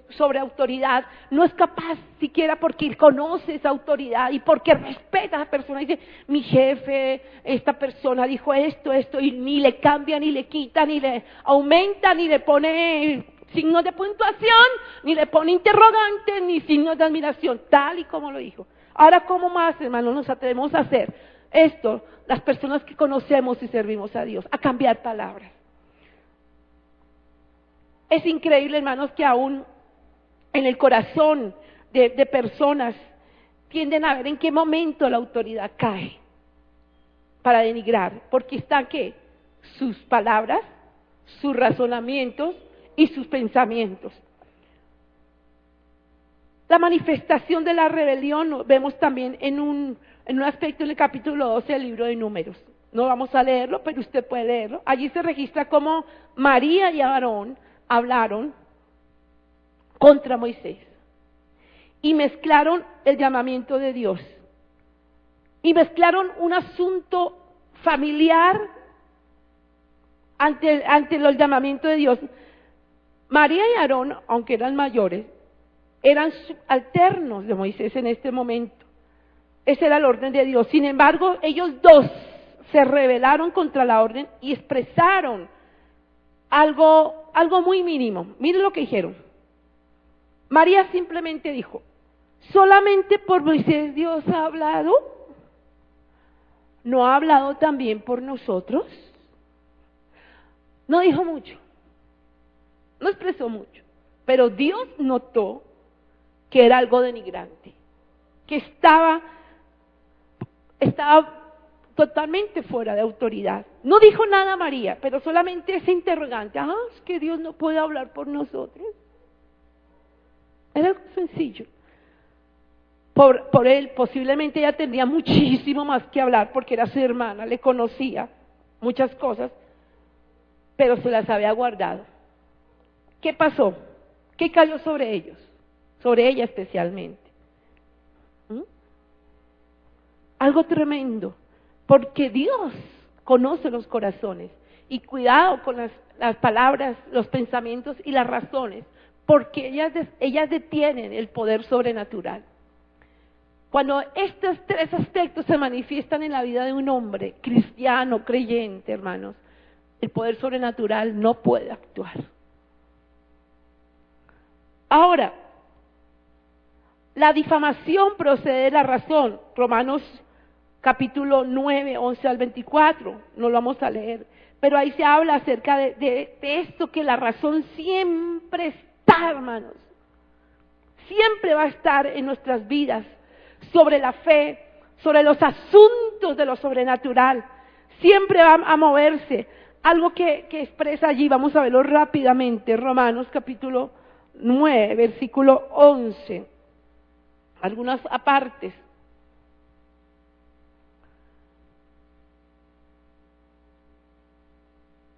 sobre autoridad, no es capaz siquiera porque conoce esa autoridad y porque respeta a esa persona. Dice, mi jefe, esta persona dijo esto, y ni le cambia, ni le quita, ni le aumenta, ni le pone signos de puntuación, ni le pone interrogantes, ni signos de admiración, tal y como lo dijo. Ahora, ¿cómo más, hermanos, nos atrevemos a hacer esto, las personas que conocemos y servimos a Dios, a cambiar palabras? Es increíble, hermanos, que aún en el corazón de personas tienden a ver en qué momento la autoridad cae para denigrar, porque están ¿qué? Sus palabras, sus razonamientos y sus pensamientos. La manifestación de la rebelión lo vemos también en un aspecto en el capítulo 12 del libro de Números. No vamos a leerlo, pero usted puede leerlo. Allí se registra cómo María y Aarón hablaron contra Moisés y mezclaron el llamamiento de Dios y mezclaron un asunto familiar ante el llamamiento de Dios. María y Aarón, aunque eran mayores, eran subalternos de Moisés en este momento. Ese era el orden de Dios. Sin embargo, ellos dos se rebelaron contra la orden y expresaron algo muy mínimo. Miren lo que dijeron. María simplemente dijo, ¿solamente por Moisés Dios ha hablado? ¿No ha hablado también por nosotros? No dijo mucho, no expresó mucho, pero Dios notó que era algo denigrante, que estaba totalmente fuera de autoridad. No dijo nada María, pero solamente ese interrogante, es que Dios no puede hablar por nosotros. Era algo sencillo. Por él, posiblemente ella tendría muchísimo más que hablar, porque era su hermana, le conocía muchas cosas, pero se las había guardado. ¿Qué pasó? ¿Qué cayó sobre ellos? Sobre ella especialmente. Algo tremendo, porque Dios conoce los corazones, y cuidado con las palabras, los pensamientos y las razones, porque ellas detienen el poder sobrenatural. Cuando estos tres aspectos se manifiestan en la vida de un hombre cristiano, creyente, hermanos, el poder sobrenatural no puede actuar. Ahora, la difamación procede de la razón. Romanos capítulo 9, 11 al 24, no lo vamos a leer, pero ahí se habla acerca de esto, que la razón siempre está, hermanos, siempre va a estar en nuestras vidas, sobre la fe, sobre los asuntos de lo sobrenatural, siempre va a moverse. Algo que expresa allí, vamos a verlo rápidamente, Romanos capítulo 9, versículo 11, algunas apartes.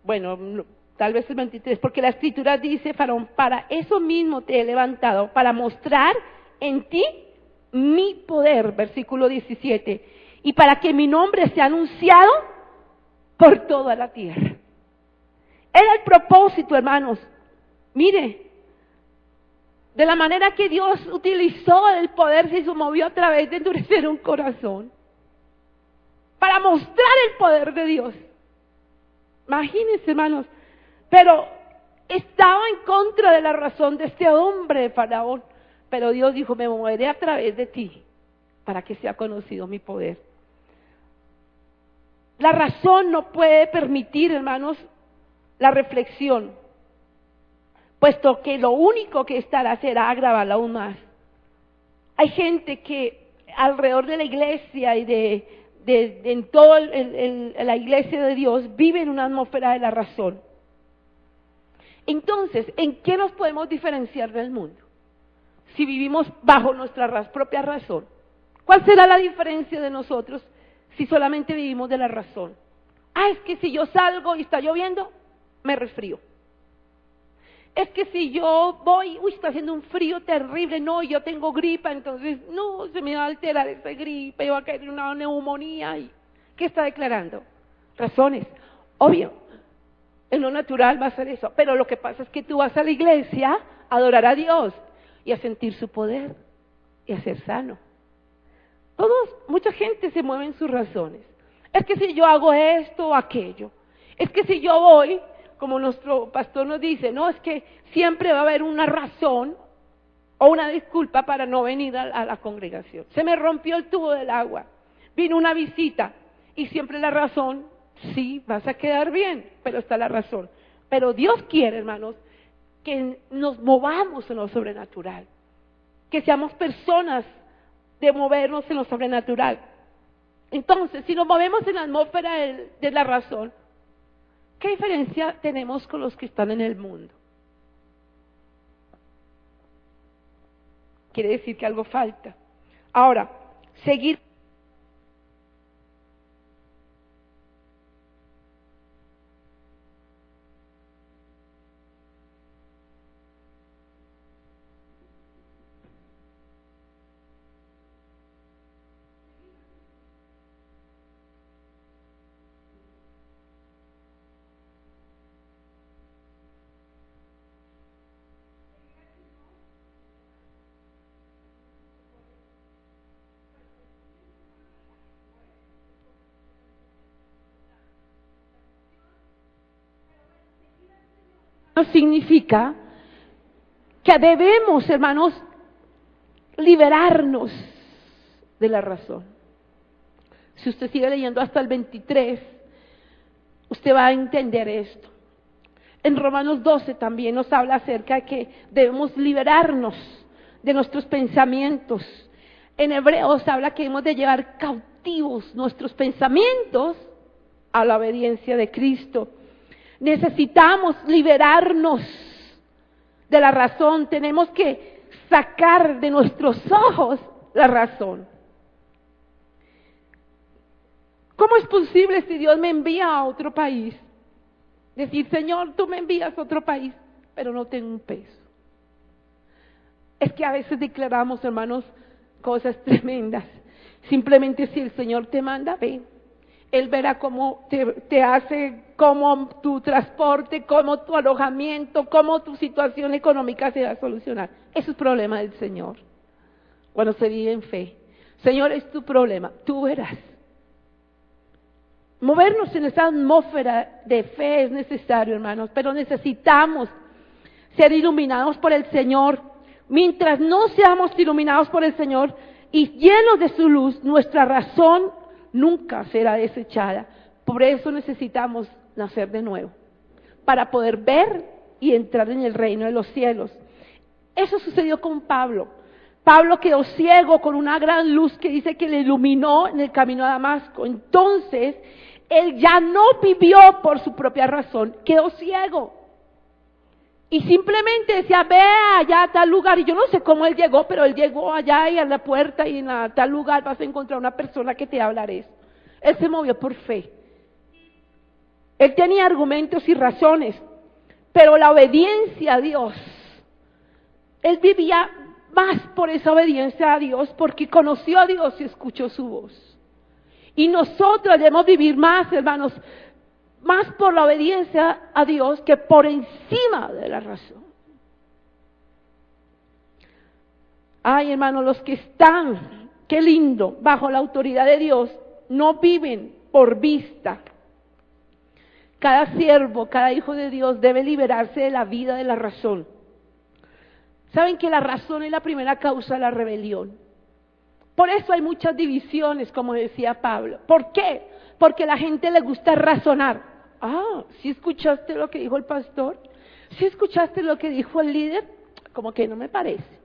Bueno, tal vez el 23, porque la Escritura dice, Faraón, para eso mismo te he levantado, para mostrar en ti mi poder, versículo 17, y para que mi nombre sea anunciado por toda la tierra. Era el propósito, hermanos. Mire, de la manera que Dios utilizó el poder, se movió a través de endurecer un corazón, para mostrar el poder de Dios. Imagínense, hermanos, pero estaba en contra de la razón de este hombre de Faraón, pero Dios dijo, me moveré a través de ti para que sea conocido mi poder. La razón no puede permitir, hermanos, la reflexión, puesto que lo único que estará será agravarla aún más. Hay gente que alrededor de la iglesia y en toda la iglesia de Dios vive en una atmósfera de la razón. Entonces, ¿en qué nos podemos diferenciar del mundo? Si vivimos bajo nuestra propia razón. ¿Cuál será la diferencia de nosotros si solamente vivimos de la razón? Es que si yo salgo y está lloviendo, me resfrío. Es que si yo voy, está haciendo un frío terrible, no, yo tengo gripa, entonces, no, se me va a alterar esa gripa, yo voy a caer en una neumonía. ¿Qué está declarando? Razones. Obvio, en lo natural va a ser eso, pero lo que pasa es que tú vas a la iglesia a adorar a Dios y a sentir su poder y a ser sano. Mucha gente se mueve en sus razones. Es que si yo hago esto o aquello, es que si yo voy, como nuestro pastor nos dice, no, es que siempre va a haber una razón o una disculpa para no venir a la congregación. Se me rompió el tubo del agua, vino una visita y siempre la razón, sí, vas a quedar bien, pero está la razón. Pero Dios quiere, hermanos, que nos movamos en lo sobrenatural, que seamos personas de movernos en lo sobrenatural. Entonces, si nos movemos en la atmósfera de la razón, ¿qué diferencia tenemos con los que están en el mundo? Quiere decir que algo falta. Ahora, seguir. Significa que debemos, hermanos, liberarnos de la razón. Si usted sigue leyendo hasta el 23, usted va a entender esto. En Romanos 12 también nos habla acerca de que debemos liberarnos de nuestros pensamientos. En Hebreos habla que hemos de llevar cautivos nuestros pensamientos a la obediencia de Cristo. Necesitamos liberarnos de la razón, tenemos que sacar de nuestros ojos la razón. ¿Cómo es posible si Dios me envía a otro país? Decir, Señor, tú me envías a otro país, pero no tengo un peso. Es que a veces declaramos, hermanos, cosas tremendas. Simplemente si el Señor te manda, ve. Él verá cómo te hace, cómo tu transporte, cómo tu alojamiento, cómo tu situación económica se va a solucionar. Eso es problema del Señor. Cuando se vive en fe. Señor, es tu problema, tú verás. Movernos en esa atmósfera de fe es necesario, hermanos, pero necesitamos ser iluminados por el Señor. Mientras no seamos iluminados por el Señor y llenos de su luz, nuestra razón nunca será desechada. Por eso necesitamos nacer de nuevo, para poder ver y entrar en el reino de los cielos. Eso sucedió con Pablo. Pablo quedó ciego con una gran luz que dice que le iluminó en el camino a Damasco. Entonces, él ya no vivió por su propia razón, quedó ciego. Y simplemente decía, ve allá a tal lugar. Y yo no sé cómo él llegó, pero él llegó allá y a la puerta y en tal lugar vas a encontrar una persona que te hablará eso. Él se movió por fe. Él tenía argumentos y razones, pero la obediencia a Dios, él vivía más por esa obediencia a Dios, porque conoció a Dios y escuchó su voz. Y nosotros debemos vivir más, hermanos, más por la obediencia a Dios que por encima de la razón. Ay, hermanos, los que están, qué lindo, bajo la autoridad de Dios, no viven por vista. Cada siervo, cada hijo de Dios debe liberarse de la vida de la razón. Saben que la razón es la primera causa de la rebelión. Por eso hay muchas divisiones, como decía Pablo. ¿Por qué? Porque a la gente le gusta razonar. Ah, ¿sí escuchaste lo que dijo el pastor? ¿Sí escuchaste lo que dijo el líder? Como que no me parece.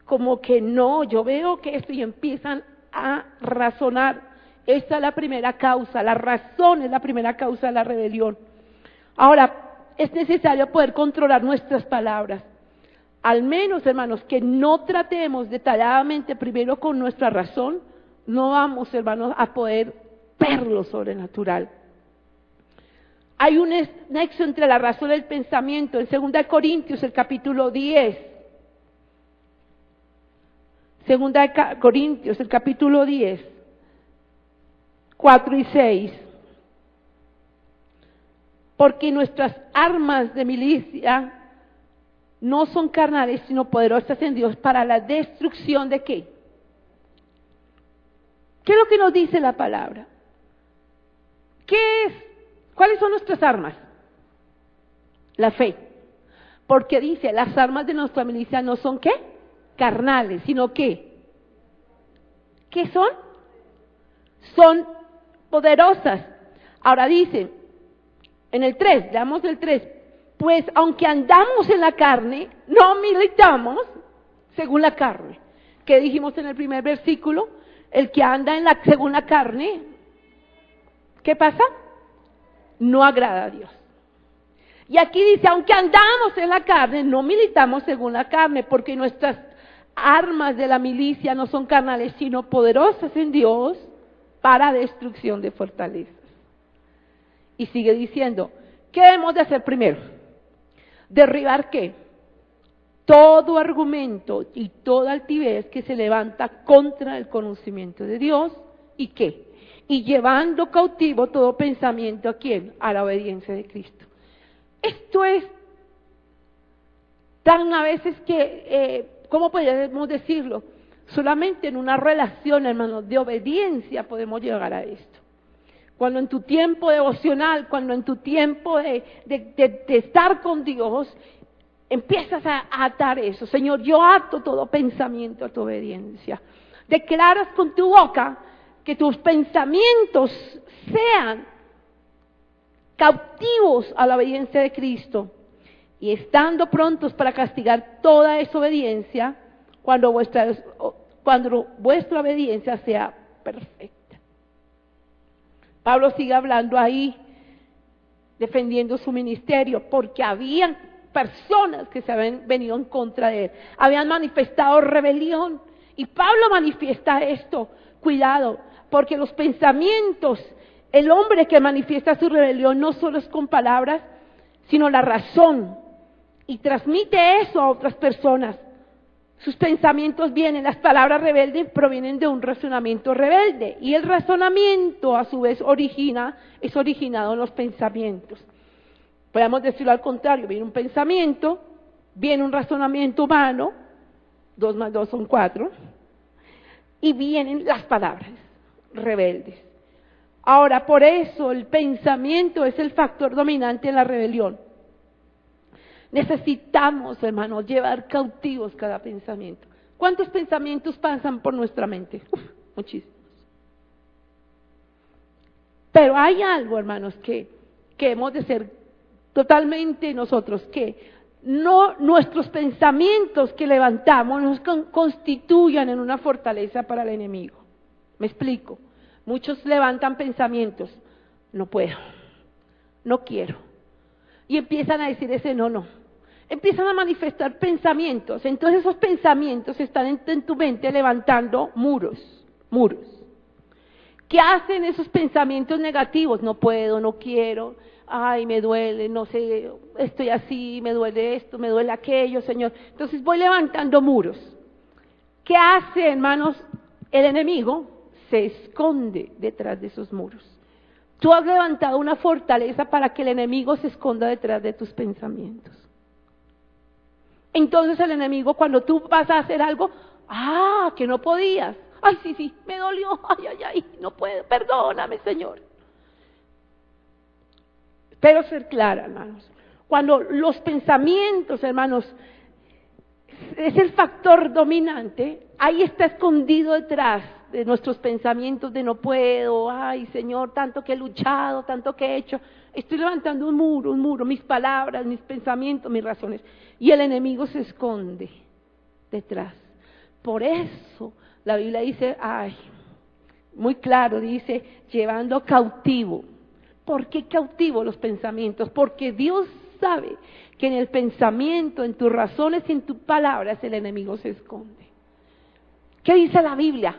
Como que no, yo veo que esto y empiezan a razonar. Esta es la primera causa, la razón es la primera causa de la rebelión. Ahora, es necesario poder controlar nuestras palabras. Al menos, hermanos, que no tratemos detalladamente primero con nuestra razón, no vamos, hermanos, a poder ver lo sobrenatural. Hay un nexo entre la razón y el pensamiento. En 2 Corintios, el capítulo 10. 2 Corintios, el capítulo 10, 4 y 6. Porque nuestras armas de milicia no son carnales, sino poderosas en Dios para la destrucción ¿de qué? ¿Qué es lo que nos dice la palabra? ¿Qué es? ¿Cuáles son nuestras armas? La fe. Porque dice, las armas de nuestra milicia no son ¿qué? Carnales, sino ¿qué? ¿Qué son? Son poderosas. Ahora dice, en el 3, leamos el 3, pues aunque andamos en la carne, no militamos según la carne. ¿Qué dijimos en el primer versículo? El que anda según la carne, ¿qué pasa? No agrada a Dios. Y aquí dice, aunque andamos en la carne, no militamos según la carne, porque nuestras armas de la milicia no son carnales, sino poderosas en Dios para destrucción de fortalezas. Y sigue diciendo, ¿qué debemos de hacer primero? Derribar ¿qué? Todo argumento y toda altivez que se levanta contra el conocimiento de Dios, ¿y qué? Y llevando cautivo todo pensamiento ¿a quién? A la obediencia de Cristo. Esto es tan a veces que, ¿cómo podemos decirlo? Solamente en una relación, hermanos, de obediencia podemos llegar a esto. Cuando en tu tiempo devocional, cuando en tu tiempo de estar con Dios, empiezas a atar eso. Señor, yo ato todo pensamiento a tu obediencia. Declaras con tu boca que tus pensamientos sean cautivos a la obediencia de Cristo y estando prontos para castigar toda desobediencia cuando vuestra obediencia sea perfecta. Pablo sigue hablando ahí, defendiendo su ministerio, porque habían personas que se habían venido en contra de él, habían manifestado rebelión, y Pablo manifiesta esto, cuidado, porque los pensamientos, el hombre que manifiesta su rebelión no solo es con palabras, sino la razón, y transmite eso a otras personas. Sus pensamientos vienen, las palabras rebeldes provienen de un razonamiento rebelde, y el razonamiento a su vez es originado en los pensamientos. Podemos decirlo al contrario, viene un pensamiento, viene un razonamiento humano, 2 más 2 son 4, y vienen las palabras rebeldes. Ahora, por eso el pensamiento es el factor dominante en la rebelión. Necesitamos, hermanos, llevar cautivos cada pensamiento. ¿Cuántos pensamientos pasan por nuestra mente? Muchísimos. Pero hay algo, hermanos, que hemos de ser totalmente nosotros, que no nuestros pensamientos que levantamos nos constituyan en una fortaleza para el enemigo. Me explico. Muchos levantan pensamientos, no puedo, no quiero, y empiezan a decir ese no. Empiezan a manifestar pensamientos, entonces esos pensamientos están en tu mente levantando muros. ¿Qué hacen esos pensamientos negativos? No puedo, no quiero, ay, me duele, no sé, estoy así, me duele esto, me duele aquello, Señor. Entonces voy levantando muros. ¿Qué hace, hermanos, el enemigo? Se esconde detrás de esos muros. Tú has levantado una fortaleza para que el enemigo se esconda detrás de tus pensamientos. Entonces el enemigo, cuando tú vas a hacer algo, que no podías, ay, sí, me dolió, ay, no puedo, perdóname, Señor. Espero ser clara, hermanos. Cuando los pensamientos, hermanos, es el factor dominante, ahí está escondido detrás de nuestros pensamientos de no puedo, ay, Señor, tanto que he luchado, tanto que he hecho. Estoy levantando un muro, mis palabras, mis pensamientos, mis razones. Y el enemigo se esconde detrás. Por eso la Biblia dice, muy claro, dice, llevando cautivo. ¿Por qué cautivo los pensamientos? Porque Dios sabe que en el pensamiento, en tus razones y en tus palabras el enemigo se esconde. ¿Qué dice la Biblia?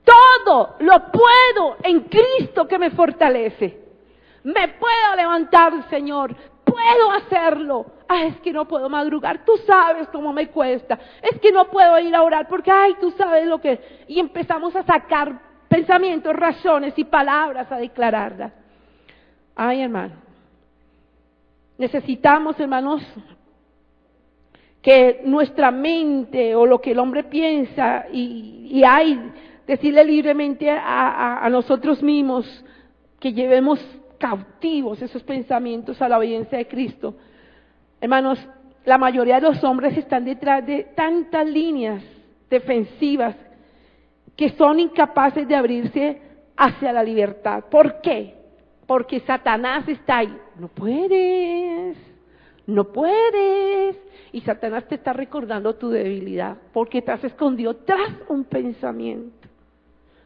Todo lo puedo en Cristo que me fortalece. Me puedo levantar, Señor, puedo hacerlo. Es que no puedo madrugar, tú sabes cómo me cuesta. Es que no puedo ir a orar porque, tú sabes lo que... Y empezamos a sacar pensamientos, razones y palabras a declararlas. Hermano, necesitamos, hermanos, que nuestra mente o lo que el hombre piensa y hay, decirle libremente a nosotros mismos que llevemos cautivos esos pensamientos a la obediencia de Cristo. Hermanos, la mayoría de los hombres están detrás de tantas líneas defensivas que son incapaces de abrirse hacia la libertad. ¿Por qué? Porque Satanás está ahí. No puedes. Y Satanás te está recordando tu debilidad, porque te has escondido tras un pensamiento.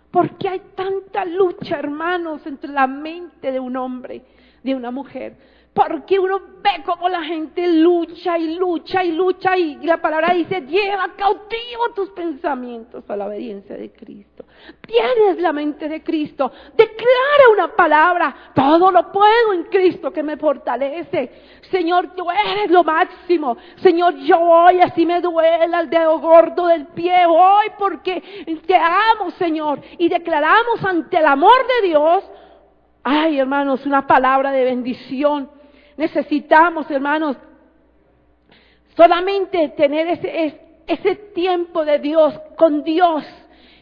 ¿Por qué hay tanta lucha, hermanos, entre la mente de un hombre, de una mujer? Porque uno ve cómo la gente lucha y la palabra dice, lleva cautivo tus pensamientos a la obediencia de Cristo. Tienes la mente de Cristo, declara una palabra, todo lo puedo en Cristo que me fortalece. Señor, tú eres lo máximo. Señor, yo voy, así me duela el dedo gordo del pie, voy porque te amo, Señor. Y declaramos ante el amor de Dios, ay, hermanos, una palabra de bendición. Necesitamos, hermanos, solamente tener ese tiempo de Dios, con Dios,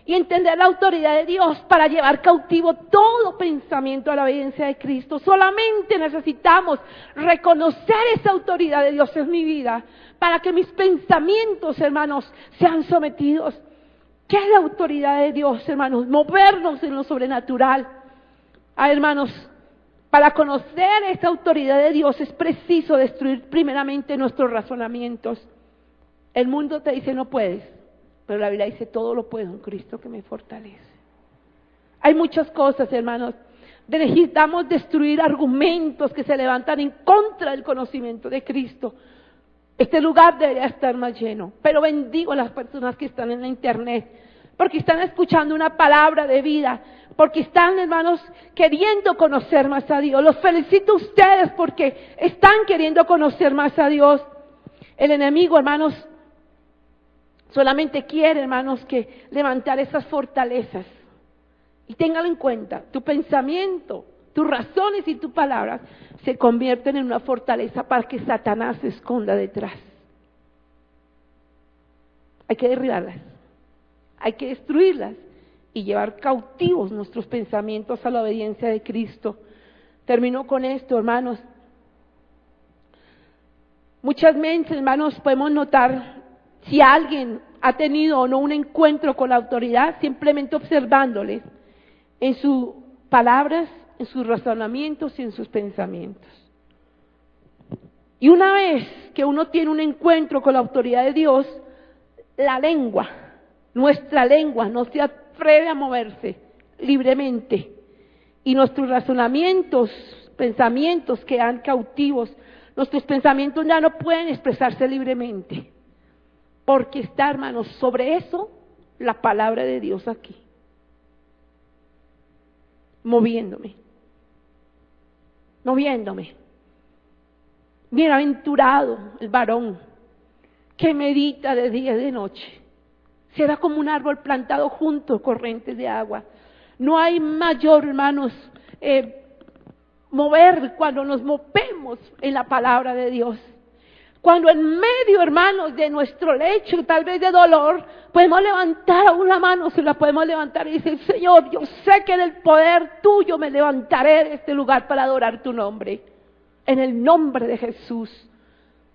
y entender la autoridad de Dios para llevar cautivo todo pensamiento a la obediencia de Cristo. Solamente necesitamos reconocer esa autoridad de Dios en mi vida, para que mis pensamientos, hermanos, sean sometidos. ¿Qué es la autoridad de Dios, hermanos? Movernos en lo sobrenatural. Hermanos, para conocer esa autoridad de Dios es preciso destruir primeramente nuestros razonamientos. El mundo te dice no puedes, pero la Biblia dice todo lo puedo en Cristo que me fortalece. Hay muchas cosas, hermanos. Necesitamos destruir argumentos que se levantan en contra del conocimiento de Cristo. Este lugar debería estar más lleno, pero bendigo a las personas que están en la internet, porque están escuchando una palabra de vida, porque están, hermanos, queriendo conocer más a Dios. Los felicito a ustedes porque están queriendo conocer más a Dios. El enemigo, hermanos, solamente quiere, hermanos, que levantar esas fortalezas. Y téngalo en cuenta, tu pensamiento, tus razones y tus palabras se convierten en una fortaleza para que Satanás se esconda detrás. Hay que derribarlas, hay que destruirlas y llevar cautivos nuestros pensamientos a la obediencia de Cristo. Termino con esto, hermanos. Muchas veces, hermanos, podemos notar si alguien ha tenido o no un encuentro con la autoridad simplemente observándoles en sus palabras, en sus razonamientos y en sus pensamientos. Y una vez que uno tiene un encuentro con la autoridad de Dios, la lengua, nuestra lengua, no se atreve a moverse libremente. Y nuestros razonamientos, pensamientos quedan cautivos. Nuestros pensamientos ya no pueden expresarse libremente. Porque está, hermanos, sobre eso la palabra de Dios aquí. Moviéndome. Bienaventurado el varón que medita de día y de noche. Será como un árbol plantado junto a corrientes de agua. No hay mayor, hermanos, mover cuando nos movemos en la palabra de Dios. Cuando en medio, hermanos, de nuestro lecho, tal vez de dolor, podemos levantar aún la mano, se la podemos levantar y decir, Señor, yo sé que en el poder tuyo me levantaré de este lugar para adorar tu nombre. En el nombre de Jesús.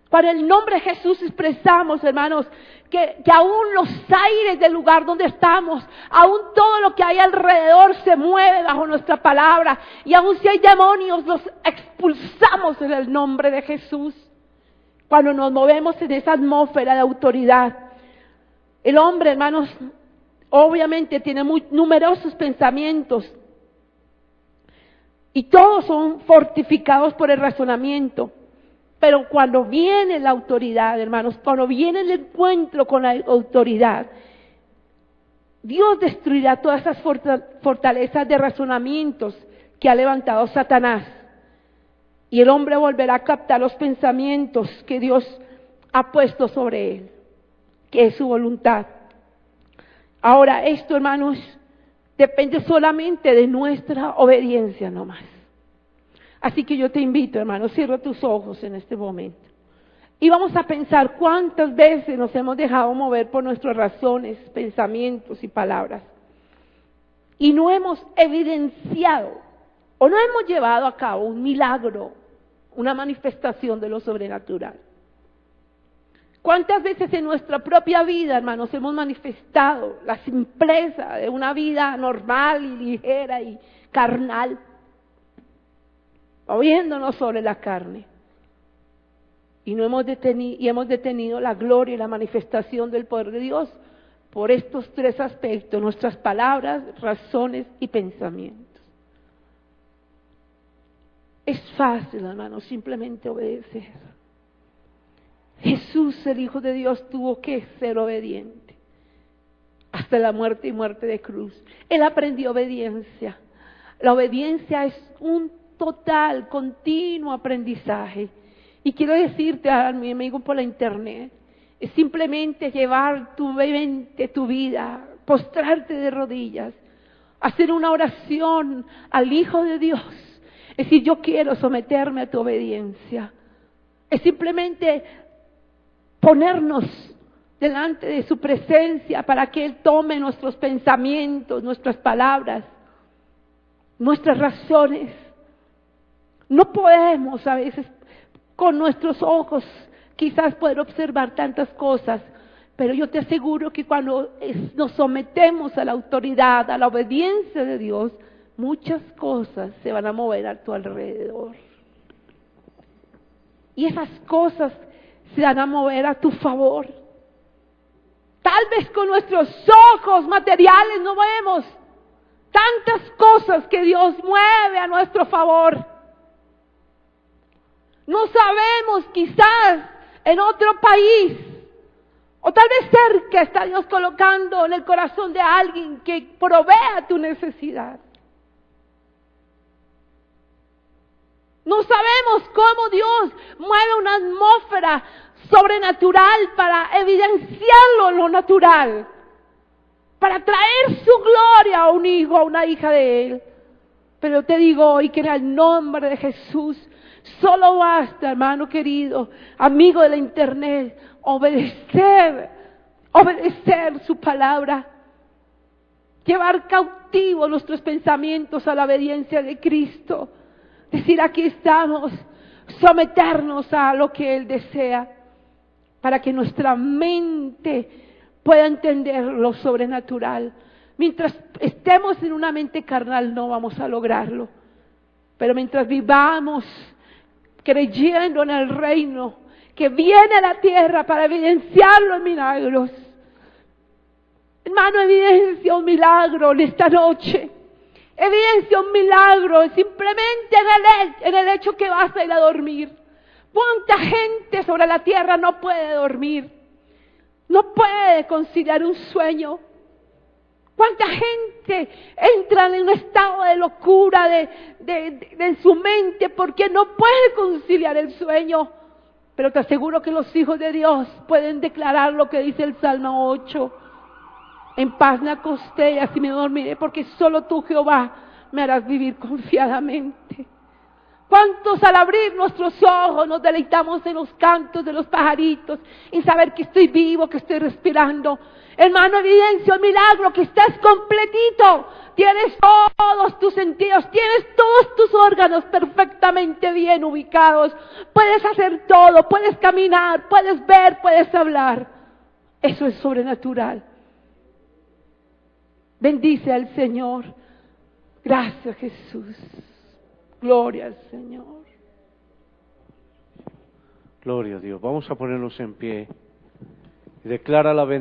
Para el nombre de Jesús expresamos, hermanos, que aún los aires del lugar donde estamos, aún todo lo que hay alrededor se mueve bajo nuestra palabra. Y aún si hay demonios, los expulsamos en el nombre de Jesús. Cuando nos movemos en esa atmósfera de autoridad. El hombre, hermanos, obviamente tiene muy numerosos pensamientos. Y todos son fortificados por el razonamiento. Pero cuando viene la autoridad, hermanos, cuando viene el encuentro con la autoridad, Dios destruirá todas esas fortalezas de razonamientos que ha levantado Satanás. Y el hombre volverá a captar los pensamientos que Dios ha puesto sobre él, que es su voluntad. Ahora, esto, hermanos, depende solamente de nuestra obediencia nomás. Así que yo te invito, hermano, cierra tus ojos en este momento. Y vamos a pensar cuántas veces nos hemos dejado mover por nuestras razones, pensamientos y palabras. Y no hemos evidenciado o no hemos llevado a cabo un milagro, una manifestación de lo sobrenatural. ¿Cuántas veces en nuestra propia vida, hermanos, hemos manifestado la simpleza de una vida normal y ligera y carnal, moviéndonos sobre la carne? Y hemos detenido la gloria y la manifestación del poder de Dios por estos tres aspectos: nuestras palabras, razones y pensamientos. Es fácil, hermanos, simplemente obedecer. Jesús, el Hijo de Dios, tuvo que ser obediente hasta la muerte y muerte de cruz. Él aprendió obediencia. La obediencia es un total, continuo aprendizaje. Y quiero decirte a mi amigo por la internet, es simplemente llevar tu mente, tu vida, postrarte de rodillas, hacer una oración al Hijo de Dios. Es decir, yo quiero someterme a tu obediencia. Es simplemente ponernos delante de su presencia para que Él tome nuestros pensamientos, nuestras palabras, nuestras razones. No podemos a veces con nuestros ojos quizás poder observar tantas cosas, pero yo te aseguro que cuando nos sometemos a la autoridad, a la obediencia de Dios, muchas cosas se van a mover a tu alrededor. Y esas cosas se van a mover a tu favor. Tal vez con nuestros ojos materiales no vemos tantas cosas que Dios mueve a nuestro favor. No sabemos quizás en otro país, o tal vez cerca está Dios colocando en el corazón de alguien que provea tu necesidad. No sabemos cómo Dios mueve una atmósfera sobrenatural para evidenciarlo en lo natural, para traer su gloria a un hijo, a una hija de Él. Pero te digo hoy que en el nombre de Jesús, solo basta, hermano querido, amigo de la internet, obedecer su palabra, llevar cautivos nuestros pensamientos a la obediencia de Cristo. Decir, aquí estamos, someternos a lo que Él desea, para que nuestra mente pueda entender lo sobrenatural. Mientras estemos en una mente carnal no vamos a lograrlo, pero mientras vivamos creyendo en el reino que viene a la tierra para evidenciarlo en milagros. Hermano, evidencia un milagro en esta noche. Evidencia un milagro simplemente en el hecho que vas a ir a dormir. ¿Cuánta gente sobre la tierra no puede dormir? No puede conciliar un sueño. ¿Cuánta gente entra en un estado de locura de su mente porque no puede conciliar el sueño? Pero te aseguro que los hijos de Dios pueden declarar lo que dice el Salmo 8. En paz me acosté y así me dormiré, porque solo tú, Jehová, me harás vivir confiadamente. ¿Cuántos al abrir nuestros ojos nos deleitamos en los cantos de los pajaritos y saber que estoy vivo, que estoy respirando? Hermano, evidencia un milagro, que estás completito, tienes todos tus sentidos, tienes todos tus órganos perfectamente bien ubicados, puedes hacer todo, puedes caminar, puedes ver, puedes hablar. Eso es sobrenatural. Bendice al Señor. Gracias, Jesús. Gloria al Señor. Gloria a Dios. Vamos a ponernos en pie y declara la bendición.